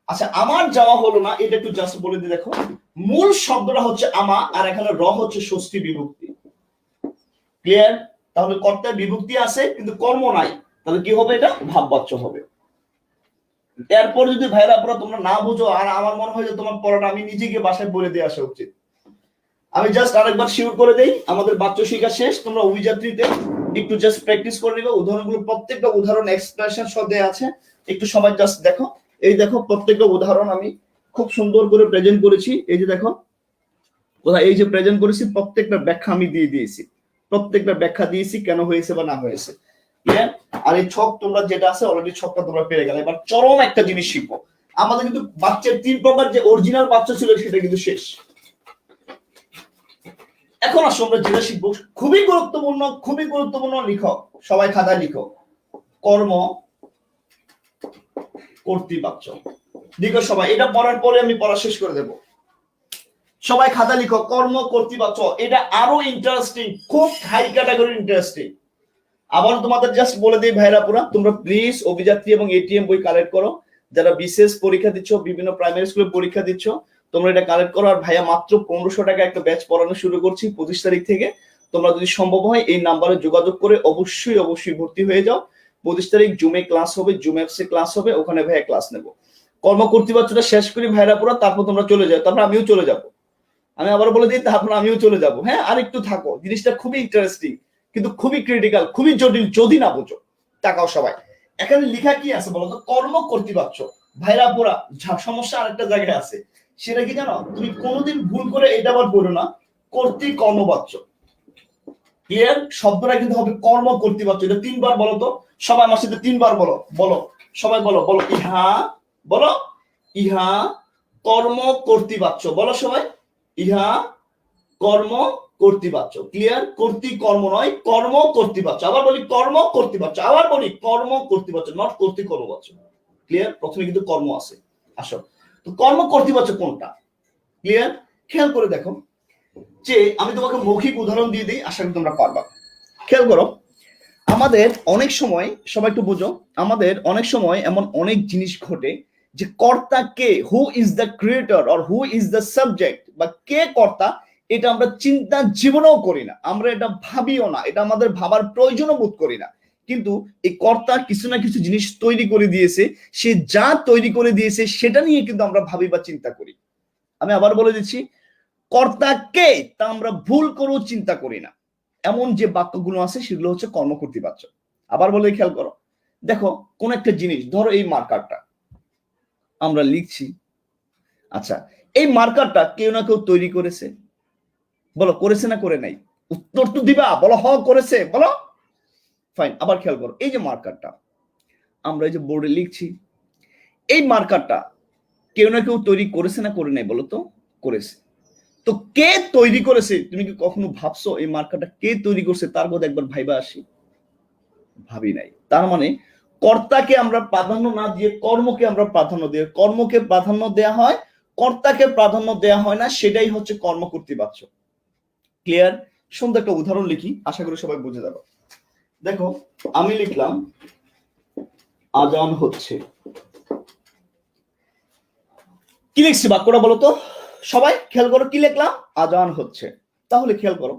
S1: আচ্ছা, আমার যাওয়া হলো না, এটা একটু জাস্ট বলে দিয়ে দেখো। মূল শব্দটা হচ্ছে আমা, আর এখানে র হচ্ছে ষষ্ঠী বিভক্তি। ক্লিয়ার? তাহলে কর্তায় বিভক্তি আছে কিন্তু কর্ম নাই, তাহলে কি হবে? এটা ভাববাচ্য হবে। এরপর যদি ভাইরা পুরো তোমরা না বুঝো, আর আমার মনে হয় যে তোমার পড়াটা আমি নিজে গিয়ে বাসায় বলে দিয়ে আসা উচিত। আমি জাস্ট আরেকবার শিওর করে দেই, আমাদের বাচ্য শিক্ষা শেষ। তোমরা অভিযাত্রীতে একটু জাস্ট প্র্যাকটিস করে নিবে। উদাহরণগুলো, প্রত্যেকটা উদাহরণ এক্সপ্রেশন সহ দেয়া আছে, একটু সময় জাস্ট দেখো। এই দেখো, প্রত্যেকটা উদাহরণ আমি খুব সুন্দর করে প্রেজেন্ট করেছি। এই যে দেখো, কোথায় এই যে প্রেজেন্ট করেছি, প্রত্যেকটা ব্যাখ্যা আমি দিয়ে দিয়েছি, প্রত্যেকটা ব্যাখ্যা দিয়েছি কেন হয়েছে বা না হয়েছে। আর এই ছক তোমরা যেটা আছে অলরেডি ছকটা তোমরা পেরে গেলে। এবার চরম একটা জিনিস শিখবো, আমাদের কিন্তু বাচ্চার 3 প্রকার যে অরিজিনাল বাচ্চা ছিল সেটা কিন্তু শেষ। এখন আসো আমরা যেটা শিখবো, খুবই গুরুত্বপূর্ণ, খুবই গুরুত্বপূর্ণ। লিখো সবাই, খাতায় লিখো, কর্ম কর্তৃপক্ষ। লিখো সবাই, এটা পড়ার পরে আমি পড়া শেষ করে দেব। সবাই খাতা লিখো, কর্ম কর্তৃপক্ষ। এটা আরো ইন্টারেস্টিং, খুব হাই ক্যাটাগরি ইন্টারেস্টিং। আবার তোমাদের জাস্ট বলে দিই ভাইরা পুরা, তোমরা প্লিজ অভিযাত্রী এবং এটিএম বই কালেক্ট করো। যারা বিশেষ পরীক্ষা দিচ্ছ, বিভিন্ন প্রাইমারি স্কুলে পরীক্ষা দিচ্ছ, তোমরা এটা কালেক্ট করো। আর ভাইয়া মাত্র 1500 টাকা একটা ব্যাচ পড়ানো শুরু করছি 25 তারিখ থেকে। তোমরা যদি সম্ভব হয় এই নাম্বারে যোগাযোগ করে অবশ্যই অবশ্যই ভর্তি হয়ে যাও। 25 তারিখ জুমে ক্লাস হবে, জুম অ্যাপসে ক্লাস হবে, ওখানে ভাইয়া ক্লাস নেবো। কর্ম কর্তৃপক্ষটা শেষ করি ভাইরা পুরা, তারপর তোমরা চলে যাও, তারপর আমিও চলে যাবো। আমি আবার বলে দিই, তারপর আমিও চলে যাবো। হ্যাঁ, আর একটু থাকো, জিনিসটা খুবই ইন্টারেস্টিং কিন্তু খুবই ক্রিটিক্যাল, খুবই জটিল যদি না বুঝো। তাকাও সবাই, এখানে লেখা কি আছে বলতো? কর্ম কর্তৃপক্ষ। ভাইরা পুরা সমস্যা আরেকটা জায়গায় আছে, সেটা কি জানো? তুমি কোনোদিন ভুল করে এটা আবার বলো না, কর্তৃ কর্মবাচ্য। ক্লিয়ার? শব্দটা কিন্তু হবে কর্ম কর্তৃপক্ষ। এটা 3 বার বলো তো সবাই, আমার সাথে 3 বার বলো, বলো সবাই, বলো বলো, ইহা, বলো ইহা কর্ম কর্তৃপক্ষ। বলো সবাই, ইহা কর্ম কর্তৃপক্ষ। ক্লিয়ার? কর্তৃ কর্ম নয়, কর্ম কর্তৃপক্ষ। আবার বলি কর্ম কর্তৃপক্ষ, আবার বলি কর্ম কর্তৃপক্ষ, নট কর্তৃ কর্মপক্ষ। ক্লিয়ার? প্রথমে কিন্তু কর্ম আছে। আসো, তো কর্ম কর্তৃপক্ষ কোনটা? ক্লিয়ার? খেয়াল করে দেখো, যে আমি তোমাকে মৌখিক উদাহরণ দিয়ে দিই, আশা করি তোমরা পারবা। খেয়াল করো, আমাদের অনেক সময়, সবাই একটু বুঝো, আমাদের অনেক সময় এমন অনেক জিনিস ঘটে যে কর্তা কে, who is the creator or who is the subject, বা কে কর্তা, এটা আমরা চিন্তা জীবনেও করি না, আমরা এটা ভাবিও না, এটা আমাদের ভাবার প্রয়োজনও বোধ করি না। কিন্তু এই কর্তা কিছু না কিছু জিনিস তৈরি করে দিয়েছে, সে যা তৈরি করে দিয়েছে সেটা নিয়ে কিন্তু আমরা ভাবি বা চিন্তা করি। আমি আবার বলে দিচ্ছি, কর্তা কে তা আমরা ভুল করেও চিন্তা করি না। এমন যে বাক্যগুলো আছে সেগুলো হচ্ছে কর্মকর্তৃবাচ্য। আবার বলে খেয়াল করো, দেখো কোন একটা জিনিস, ধরো এই মার্কারটা আমরা লিখছি, আচ্ছা এই মার্কারটা কেউ না কেউ তৈরি করেছে, বলো করেছে না করে নাই? উত্তর তো দিবা, বলো হ করেছে, বলো। ফাইন, আবার খেয়াল করো, এই যে মার্কারটা আমরা এই যে বোর্ডে লিখছি, এই মার্কারটা কেউ না কেউ তৈরি করেছে না করে নাই? বলো তো করেছে। তো কে তৈরি করেছে, তুমি কি কখনো ভাবছো এই মার্কারটা কে তৈরি করছে? তার কথা একবার ভাইবা আসি, ভাবি নাই। তার মানে কর্তাকে আমরা প্রাধান্য না দিয়ে কর্মকে আমরা প্রাধান্য দিই, কর্মকে প্রাধান্য দেয়া হয়, কর্তাকে প্রাধান্য দেয়া হয় না, সেটাই হচ্ছে কর্মকর্তৃবাচ্য। ক্লিয়ার? সুন্দর একটা উদাহরণ লিখি, আশা করি সবাই বুঝে যাবে। দেখো আমি লিখলাম আজান হচ্ছে, কি লিখছি বাক্যটা বলো তো সবাই, খেয়াল করো কি লিখলাম, আজান হচ্ছে। তাহলে খেয়াল করো,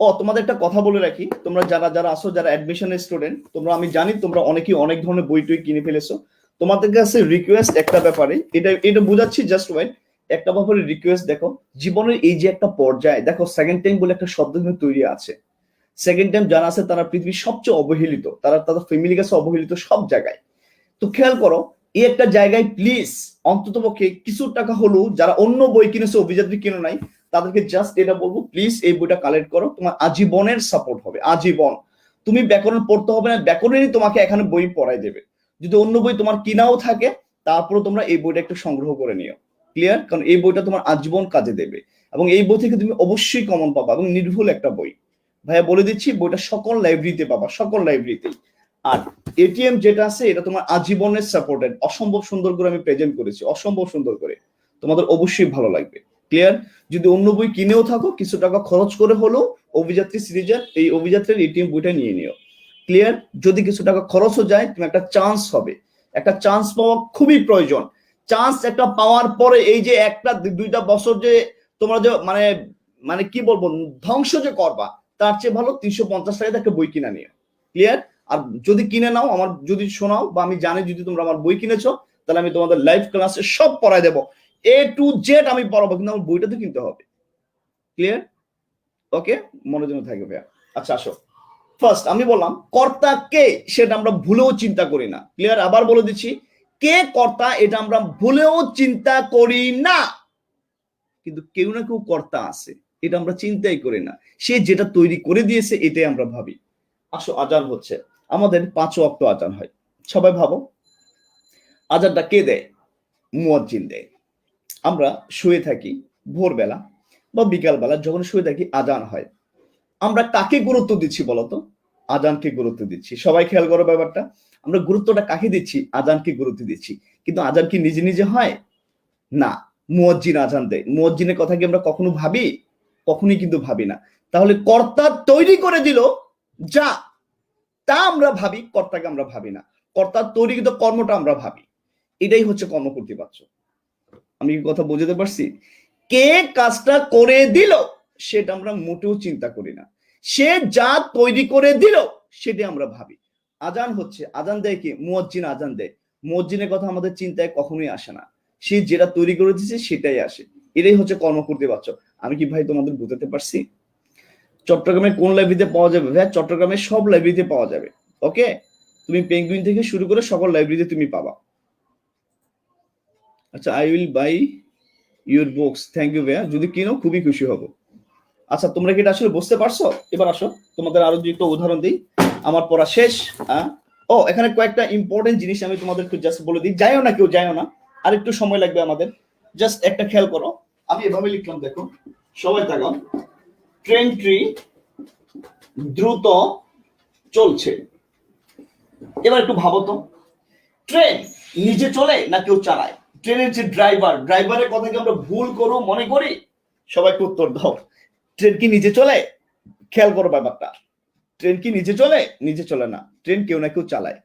S1: ও তোমাদের একটা কথা বলে রাখি, তোমরা যারা যারা আসো, যারা অ্যাডমিশনের স্টুডেন্ট, তোমরা, আমি জানি তোমরা অনেকেই অনেক ধরনের বই টই কিনে ফেলেছো, তোমাদের কাছে রিকোয়েস্ট একটা ব্যাপারে, এটা এটা বুঝাচ্ছি, জাস্ট ওয়েট, একটা ব্যাপারে রিকোয়েস্ট। দেখো জীবনের এই যে একটা পর্যায়ে, দেখো সেকেন্ড টাইম বলে একটা শব্দ কিন্তু তৈরি আছে। সেকেন্ড টাইম যারা আছে তারা পৃথিবীর সবচেয়ে অবহেলিত, তারা তাদের ফ্যামিলির কাছে অবহেলিত সব জায়গায়। তো খেয়াল করো, এই একটা জায়গায় প্লিজ অন্তত পক্ষে কিছু টাকা হলেও, যারা অন্য বই কিনেছে অভিযাত্রী কিনে নাই, তাদেরকে জাস্ট এটা বলবো, প্লিজ এই বইটা কালেক্ট করো, তোমার আজীবনের সাপোর্ট হবে, আজীবন। তুমি ব্যাকরণ পড়তে হবে না, ব্যাকরণই তোমাকে এখানে বই পড়াই দেবে। যদি অন্য বই তোমার কিনাও থাকে, তারপরে তোমরা এই বইটা একটু সংগ্রহ করে নিও। ক্লিয়ার? কারণ এই বইটা তোমার আজীবন কাজে দেবে, এবং এই বই থেকে তুমি অবশ্যই কমন পাবা, এবং নির্ভুল একটা বই। ভাইয়া বলে দিচ্ছি, বইটা সকল লাইব্রেরিতে পাবা, সকল লাইব্রেরিতেই। আর এটিএম যেটা আছে, এটা তোমার আজীবনের সাপোর্টেড, অসম্ভব সুন্দর করে আমি প্রেজেন্ট করেছি, অসম্ভব সুন্দর করে, তোমাদের অবশ্যই ভালো লাগবে। ক্লিয়ার? যদি অন্য বই কিনেও থাকো, কিছু টাকা খরচ করে হলেও অভিযাত্রী সিরিজের এই অভিযাত্রীর এটিএম বইটা নিয়ে নিও। ক্লিয়ার? যদি কিছু টাকা খরচও যায়, তুমি একটা চান্স হবে, একটা চান্স পাওয়া খুবই প্রয়োজন। চান্স একটা পাওয়ার পরে এই যে একটা দুইটা বছর যে তোমরা যে মানে মানে কি বলবো ধ্বংস যে করবা, তার চেয়ে ভালো 350 টাকায় একটা বই কিনা নিও। ক্লিয়ার? আর যদি কিনে নাও, আমার যদি শোনাও, বা আমি জানি যদি তোমরা আমার বই কিনেছো, তাহলে আমি তোমাদের লাইভ ক্লাসে সব পড়াই দেবো, এ টু জেড আমি পড়াবো, কিন্তু আমার বইটা তো কিনতে হবে। ক্লিয়ার? ওকে, মনোযোগ থাকবে ভাইয়া। আচ্ছা আসো, ফার্স্ট আমি বললাম কর্তা কে, সেটা আমরা ভুলেও চিন্তা করি না। ক্লিয়ার? আবার বলে দিচ্ছি, কে কর্তা এটা আমরা ভুলেও চিন্তা করি না, কিন্তু কেউ না কেউ কর্তা আছে, এটা আমরা চিন্তাই করি না, সে যেটা তৈরি করে দিয়েছে এটাই আমরা ভাবি। আসো, আজান হচ্ছে, আমাদের 5 ওয়াক্ত আজান হয়, সবাই ভাবো আজানটা কে দেয়? মুয়াজ্জিন দেয়। আমরা শুয়ে থাকি ভোরবেলা বা বিকালবেলা, যখন শুয়ে থাকি আজান হয়, আমরা কাকে গুরুত্ব দিচ্ছি বলতো? আজানকে গুরুত্ব দিচ্ছি। সবাই খেয়াল করো ব্যাপারটা, আমরা গুরুত্বটা কাকে দিচ্ছি? আজানকে গুরুত্ব দিচ্ছি। কিন্তু আজান কি নিজে নিজে হয়? না, মুয়াজ্জিন আজান দেয়। মুয়াজ্জিনের কথা কি আমরা কখনো ভাবি? কখনোই কিন্তু ভাবি না। তাহলে কর্তা তৈরি করে দিল যা, তা আমরা ভাবি, কর্তাকে আমরা ভাবি না। কর্তার তৈরিকৃত কর্মটা আমরা ভাবি। এটাই হচ্ছে কর্মকর্তৃবাচ্য। আমি কি কথা বুঝতে পারছি? কে কাজটা করে দিল সেটা আমরা মোটেও চিন্তা করি না, সে যা তৈরি করে দিল সেটা আমরা ভাবি। আজান হচ্ছে, আজান দেয় কি? মুয়াজ্জিন আজান দেয়। মুয়াজ্জিনের কথা আমাদের চিন্তায় কখনোই আসে না, সে যেটা তৈরি করে দিচ্ছে সেটাই আসে। এটাই হচ্ছে কর্মকর্তৃবাচ্য। আমি কি ভাই তোমাদের বুঝাতে পারছি? চট্টগ্রামে কোন লাইব্রেরিতে পাওয়া যাবে ভাই? চট্টগ্রামের সব লাইব্রেরিতে পাওয়া যাবে। ওকে, তুমি পেঙ্গুইন থেকে শুরু করে সকল লাইব্রেরিতে তুমি পাবা। আচ্ছা, I will buy your books, thank you ভাইয়া, যদি কিনো খুবই খুশি হব। আচ্ছা, তোমরা কি এটা আসলে বুঝতে পারছো? এবার আসো, তোমাদের আরো দুটো উদাহরণ দিই, আমার পড়া শেষ। ও, এখানে কয়েকটা ইম্পর্টেন্ট জিনিস আমি তোমাদেরকে জাস্ট বলে দিই, যাইও না কেউ, যাইও না, আর একটু সময় লাগবে আমাদের। জাস্ট একটা খেয়াল করো, আমি এভাবে লিখলাম, দেখো সবাই তাকাও, ট্রেনটি দ্রুত চলছে। এবার একটু ভাবো তো, ট্রেন নিজে চলে না কেউ চালায়? ট্রেনের যে ড্রাইভার, ড্রাইভারের কথা কি আমরা ভুল করো মনে করি? সবাই একটু উত্তর দাও। ট্রেন কি নিজে চলে? খেয়াল করো ব্যাপারটা, ট্রেন কি নিচে চলে? নিচে চলে না, ট্রেন কেউ না কেউ চালায়।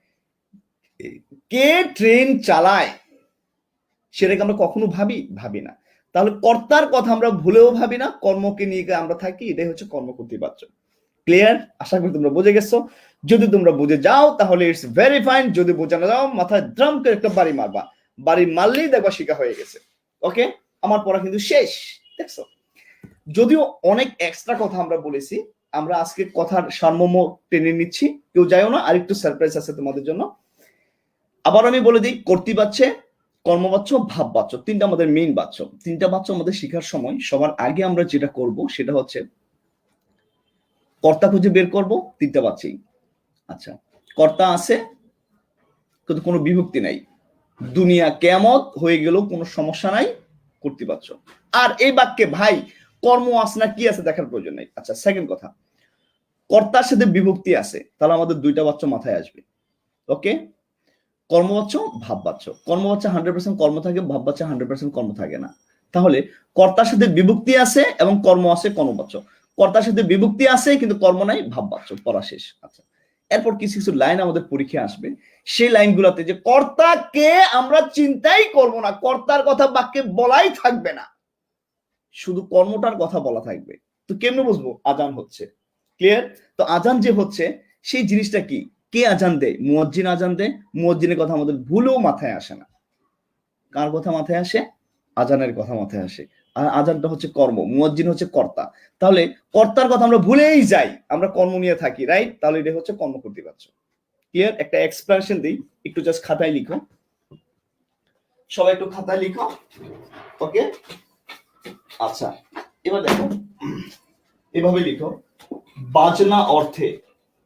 S1: কে ট্রেন চালায় সেটাকে আমরা কখনো ভাবি না। তাহলে কর্তার কথা আমরা ভুলেও ভাবি না, কর্মকে নিয়ে আমরা থাকি, এটাই হচ্ছে কর্মকর্তৃবাচ্য। ক্লিয়ার? আশা করি তোমরা বুঝে গেছো। যদি তোমরা বুঝে যাও তাহলে ইটস ভেরি ফাইন, যদি বোঝা না যাও মাথায় ড্রাম করে একটা বাড়ি মারবা, বাড়ি মারলেই দেখবা শিখা হয়ে গেছে। ওকে, আমার পড়া কিন্তু শেষ। দেখছো, যদিও অনেক এক্সট্রা কথা আমরা বলেছি, আমরা আজকে কথার সারমর্ম টেনে নিচ্ছি, কেউ যাইও না, আরেকটু সারপ্রাইজ আছে তোমাদের জন্য। আবার আমি বলে দিই, কর্তৃবাচ্যে, কর্মবাচ্য, ভাববাচ্য, তিনটা আমাদের মেইন বাচ্য। তিনটা বাচ্য আমাদের শেখার সময় সবার আগে আমরা যেটা করব সেটা হচ্ছে কর্তা খুঁজে বের করব তিনটা বাচ্চেই। আচ্ছা, কর্তা আছে কিন্তু কোনো বিভক্তি নাই, দুনিয়া কেমত হয়ে গেল কোনো সমস্যা নাই, কর্তৃবাচ্য। আর এই বাক্যে ভাই কর্ম আছে না কি আছে দেখার প্রয়োজন নাই। আচ্ছা, সেকেন্ড কথা, কর্তার সাথে বিভক্তি আছে, তাহলে আমাদের দুইটা বাচ্চ মাথায় আসবে। ওকে, কর্মবাচ্য, ভাববাচ্য। কর্মবাচ্য 100% কর্ম থাকে, ভাববাচ্য 100% কর্ম থাকে না। তাহলে কর্তার সাথে বিভক্তি আছে এবং কর্ম আছে, কর্মবাচ্য। কর্তার সাথে বিভক্তি আছে কিন্তু কর্ম নাই, ভাববাচ্য। পড়া শেষ। আচ্ছা, এরপর কিছু কিছু লাইন আমাদের পরীক্ষায় আসবে, সেই লাইনগুলোতে যে কর্তাকে আমরা চিন্তাই করব না, কর্তার কথা বাক্যে বলাই থাকবে না, শুধু কর্মটার কথা বলা থাকবে। তো কেমনে বুঝবো? আজান হচ্ছে। ক্লিয়ার? তো আজান যে হচ্ছে সেই জিনিসটা কি? কে আজান দেয়? মুয়াজ্জিন আজান দেয়। মুয়াজ্জিনের কথা আমাদের ভুলেও মাথায় আসে না। কার কথা মাথায় আসে? আজানের কথা মাথায় আসে। আর আজানটা হচ্ছে কর্ম, মুয়াজ্জিন হচ্ছে কর্তা। তাহলে কর্তার কথা আমরা ভুলেই যাই, আমরা কর্ম নিয়ে থাকি, রাইট? তাহলে এটা হচ্ছে কর্মকর্তৃবাচ্য। ক্লিয়ার? একটা এক্সপ্রেশন দিই, একটু জাস্ট খাতায় লিখো, সবাই একটু খাতায় লিখো। ওকে, আচ্ছা, এবার দেখো, এভাবে লিখো, বাজনা অর্থে।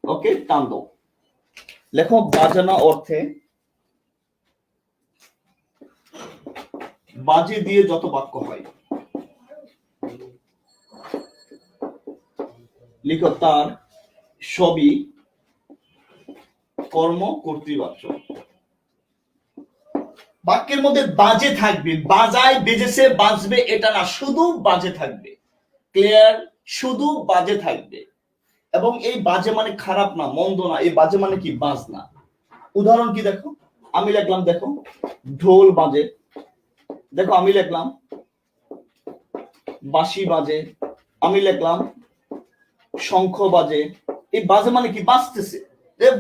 S1: ওকে, টান দাও, লেখো বাজনা অর্থে, বাজে দিয়ে যত বাক্য হয় লিখো তার সবই কর্ম কর্তৃবাচ্য। বাক্যের মধ্যে বাজে থাকবে, বাজায়, বেজেছে, বাজবে, এটা না, শুধু বাজে থাকবে। ক্লিয়ার? শুধু বাজে থাকবে। এবং এই বাজে মানে খারাপ না, মন্দ না, এই বাজে মানে কি? বাজ না। উদাহরণ কি দেখো, আমি লিখলাম, দেখো ঢোল বাজে, দেখো আমি লিখলাম বাঁশি বাজে, আমি লিখলাম শঙ্খ বাজে। এই বাজে মানে কি? বাজতেছে।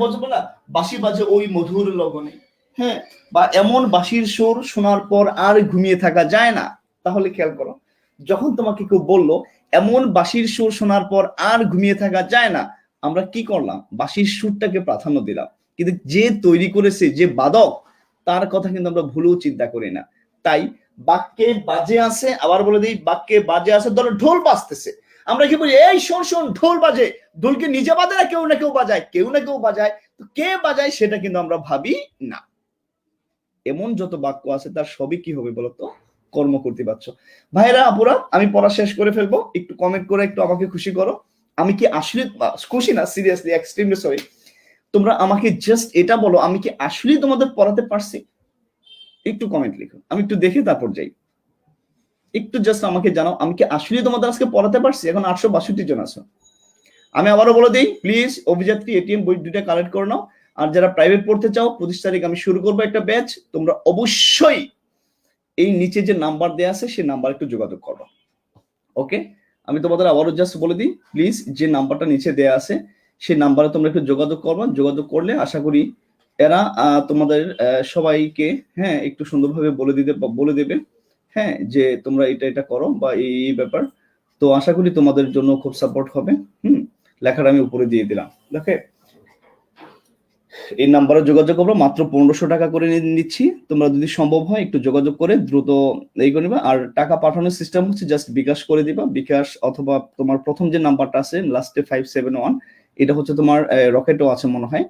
S1: বুঝবো না, বাঁশি বাজে ওই মধুর লগনে, হ্যাঁ, বা এমন বাঁশির সুর শোনার পর আর ঘুমিয়ে থাকা যায় না। তাহলে খেয়াল করো, যখন তোমাকে কেউ বললো এমন বাঁশির সুর শোনার পর আর ঘুমিয়ে থাকা যায় না, আমরা কি করলাম? বাঁশির সুরটাকে প্রাধান্য দিলাম, কিন্তু যে তৈরি করেছে, যে বাদক, তার কথা কিন্তু আমরা ভুলেও চিন্তা করি না। তাই বাক্যে বাজে আছে, আবার বলে দিই, বাক্যে বাজে আছে, ধরো ঢোল বাজতেছে, আমরা কি বলি? এই শোন শোন, ঢোল বাজে। ঢোলকে নিজে বাজে না কেউ না কেউ বাজায়? কেউ না কেউ বাজায়। তো কে বাজায় সেটা কিন্তু আমরা ভাবি না। এমন যত বাক্য আছে তার সবই কি হবে বলতো? কর্ম কর্তৃবাচ্য। ভাইরা আপুরা, আমি পড়া শেষ করে ফেলবো, একটু কমেন্ট করে একটু আমাকে খুশি করো। আমি কি আসলে খুশি না, সিরিয়াসলি এক্সট্রিমলি সরি, তোমরা আমাকে জাস্ট এটা বলো, আমি কি আসলে তোমাদের পড়াতে পারছি? একটু কমেন্ট লিখো, আমি একটু দেখে তারপর যাই। একটু জাস্ট আমাকে জানাও, আমি কি আসলে তোমাদের আজকে পড়াতে পারছি? এখন 862 জন আছো। আমি আবারও বলে দিই, প্লিজ অভিযাত্রী এটিএম বই দুইটা কালেক্ট করে নাও। আর যারা প্রাইভেট পড়তে চাও, 25 তারিখ আমি শুরু করবো একটা ব্যাচ, তোমরা অবশ্যই এই নিচে যে নাম্বার দেয়া আছে সেই নাম্বার একটু যোগাযোগ করো। ওকে, আমি তোমাদের আবারও জাস্ট বলে দিই, প্লিজ যে নাম্বারটা নিচে দেয়া আছে সেই নাম্বারে তোমরা একটু যোগাযোগ করবে। যোগাযোগ করলে আশা করি এরা তোমাদের সবাইকে, হ্যাঁ, একটু সুন্দরভাবে বলে দেবে, হ্যাঁ, যে তোমরা এটা এটা করো বা এই ব্যাপার। তো আশা করি তোমাদের জন্য খুব সাপোর্ট হবে। লেখাটা আমি উপরে দিয়ে দিলাম, দেখে এই নাম্বারে যোগাযোগ করবো, মাত্র 1500 টাকা করে নিচ্ছি। তোমরা যদি সম্ভব হয় একটু যোগাযোগ করে দ্রুত এই করে নিবা। আর টাকা পাঠানোর সিস্টেম হচ্ছে জাস্ট বিকাশ করে দিবা, বিকাশ অথবা তোমার প্রথম যে নাম্বারটা আছে লাস্টে 571, এটা হচ্ছে তোমার রকেটও আছে মনে হয়,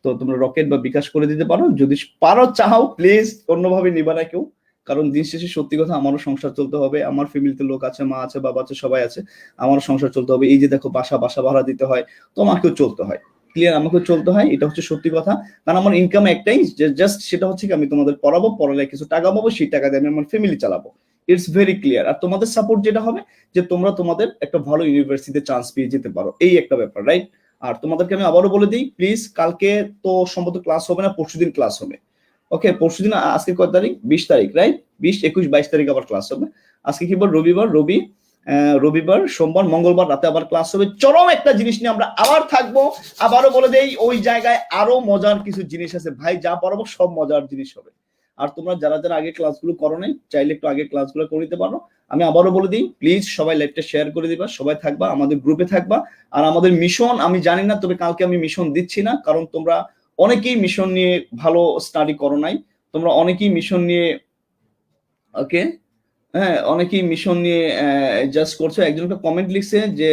S1: তো তোমরা রকেট বা বিকাশ করে দিতে পারো। যদি পারো, চাও, প্লিজ অন্যভাবে নিবা না কেউ, কারণ দিন শেষে সত্যি কথা, আমারও সংসার চলতে হবে, আমার ফ্যামিলিতে লোক আছে, মা আছে, বাবা আছে, সবাই আছে, আমারও সংসার চলতে হবে। এই যে দেখো বাসা ভাড়া দিতে হয়, তোমাকেও চলতে হয়। ক্লিয়ার? আমাকে চলতে হয়, এটা হচ্ছে সত্যি কথা। কারণ আমার ইনকাম একটাই, জাস্ট সেটা হচ্ছে কি, আমি তোমাদের পড়াবো, পড়ালে কিছু টাকা পাবো, সেই টাকা দিয়ে আমি আমার ফ্যামিলি চালাবো। It's very clear. আর তোমাদের সাপোর্ট যেটা হবে, যে তোমরা তোমাদের একটা ভালো ইউনিভার্সিটিতে চান্স পেয়ে যেতে পারো, এই একটা ব্যাপার, রাইট? আর তোমাদেরকে আমি আবারও বলে দিই, প্লিজ কালকে তো সম্ভবত ক্লাস হবে না, পরশুদিন ক্লাস হবে। ওকে, পরশুদিন, আজকে কয় তারিখ? 20 তারিখ, রাইট? 20, 21, 22 তারিখ আবার ক্লাস হবে। আজকে কি বার? রবিবার। রবিবার, সোমবার, মঙ্গলবার রাতে আবার ক্লাস হবে। চরম একটা জিনিস নিয়ে আমরা আবার থাকবো। আবারও বলে দেই, ওই জায়গায় আরো মজার কিছু জিনিস আছে ভাই, যা পড়াবো সব মজার জিনিস হবে। আর তোমরা যারা যারা আগে ক্লাসগুলো করো নাই, চাইলে একটু আগে ক্লাসগুলো করে নিতে পারো। আমি আবারও বলে দিই, প্লিজ সবাই লাইভটা শেয়ার করে দিবা, সবাই থাকবা, আমাদের গ্রুপে থাকবা। আর আমাদের মিশন আমি জানি না, তবে কালকে আমি মিশন দিচ্ছি না, কারণ তোমরা অনেকেই মিশন নিয়ে ভালো স্টাডি করো নাই। তোমরা অনেকেই মিশন নিয়ে, ওকে, হ্যাঁ, অনেকেই মিশন নিয়ে জাস্ট করছো। একজন একটা কমেন্ট লিখছে, যে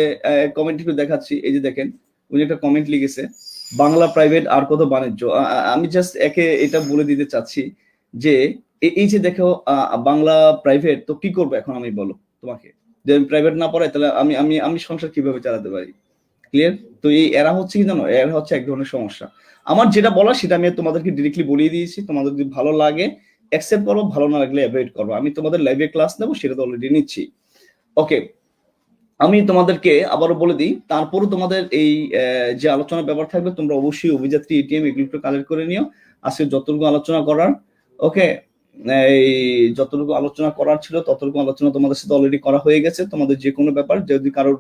S1: কমেন্ট একটু দেখাচ্ছি, এই যে দেখেন, উনি একটা কমেন্ট লিখেছে, বাংলা প্রাইভেট আর কত বাণিজ্য। আমি জাস্ট একে এটা বলে দিতে চাচ্ছি যে এই যে দেখো, বাংলা প্রাইভেট তো কি করবো এখন আমি, বলো তোমাকে, যে আমি প্রাইভেট না পড়াই তাহলে আমি আমি আমি সংসার কিভাবে চালাতে পারি? ক্লিয়ার? তো এই এরা হচ্ছে কি জানো, এরা হচ্ছে এক ধরনের সমস্যা। আমার যেটা বলা সেটা আমি তোমাদেরকে ডিরেক্টলি বলিয়ে দিয়েছি। তোমাদের যদি ভালো লাগে অ্যাকসেপ্ট করো, ভালো না লাগলে অ্যাভয়েড করো। আমি তোমাদের লাইভে ক্লাস নেবো, সেটা তো অলরেডি নিচ্ছি। ওকে, আমি তোমাদেরকে আবারও বলে দিই, তারপরও তোমাদের এই যে আলোচনার ব্যাপার থাকবে, তোমরা অবশ্যই অভিযাত্রী, এটিএম এগুলো একটু কালেক্ট করে নিও। আজকে যতটুকু আলোচনা করার, ওকে, এই যতটুকু আলোচনা করার ছিল ততটুকু আলোচনা তোমাদের সাথে অলরেডি করা হয়ে গেছে। তোমাদের যে কোনো ব্যাপার যদি কারোর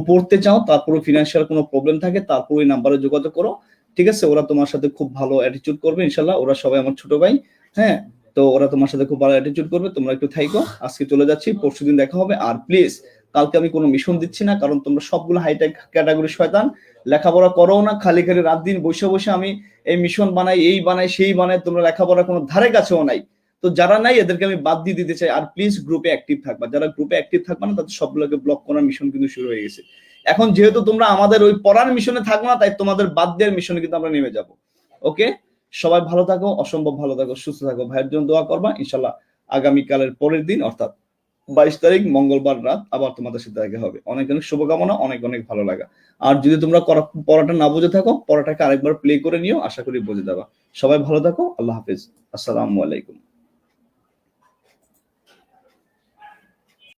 S1: পড়তে চাও, তারপরে ফিনান্সিয়াল কোনো প্রবলেম থাকে, তারপর ওই নাম্বারে যোগাযোগ করো, ঠিক আছে? ওরা তোমার সাথে খুব ভালো অ্যাটিটিউড করবে ইনশাল্লাহ। ওরা সবাই আমার ছোট ভাই, হ্যাঁ। তো ওরা তোমার সাথে খুব ভালো অ্যাটিটিউড করবে, তোমরা একটু থাইকো। আজকে চলে যাচ্ছি, পরশুদিন দেখা হবে। আর প্লিজ কালকে আমি কোনো মিশন দিচ্ছি না, কারণ তোমরা সবগুলো হাইটেক ক্যাটাগরি শয়তান, লেখাপড়া করো না, খালি খালি রাত দিন বসে বসে আমি এই মিশন বানাই, এই বানাই, সেই বানাই, তোমরা লেখাপড়া কোনো ধারে কাছেও নাই। তো যারা নাই এদেরকে আমি বাদ দিয়ে দিতে চাই। আর প্লিজ গ্রুপে অ্যাক্টিভ থাকবা, যারা গ্রুপে অ্যাক্টিভ থাকবা না তাদের সবগুলোকে ব্লক করার মিশন কিন্তু শুরু হয়ে গেছে। এখন যেহেতু তোমরা আমাদের ওই পড়ার মিশনে থাকো না, তাই তোমাদের বাদ দেওয়ার মিশনে কিন্তু আমরা নেমে যাব। ওকে, সবাই ভালো থাকো, অসম্ভব ভালো থাকো, সুস্থ থাকো, ভাইয়ের জন্য দোয়া করবা। ইনশাল্লাহ আগামীকালের পরের দিন, অর্থাৎ 22 তারিখ মঙ্গলবার রাত আবার তোমাদের সাথে দেখা হবে। অনেক অনেক শুভকামনা, অনেক অনেক ভালো লাগা। আর যদি তোমরা পড়াটা না বুঝে থাকো, পড়াটাকে আরেকবার প্লে করে নিও, আশা করি বুঝে যাবা। সবাই ভালো থাকো, আল্লাহ হাফেজ, আসসালামু আলাইকুম।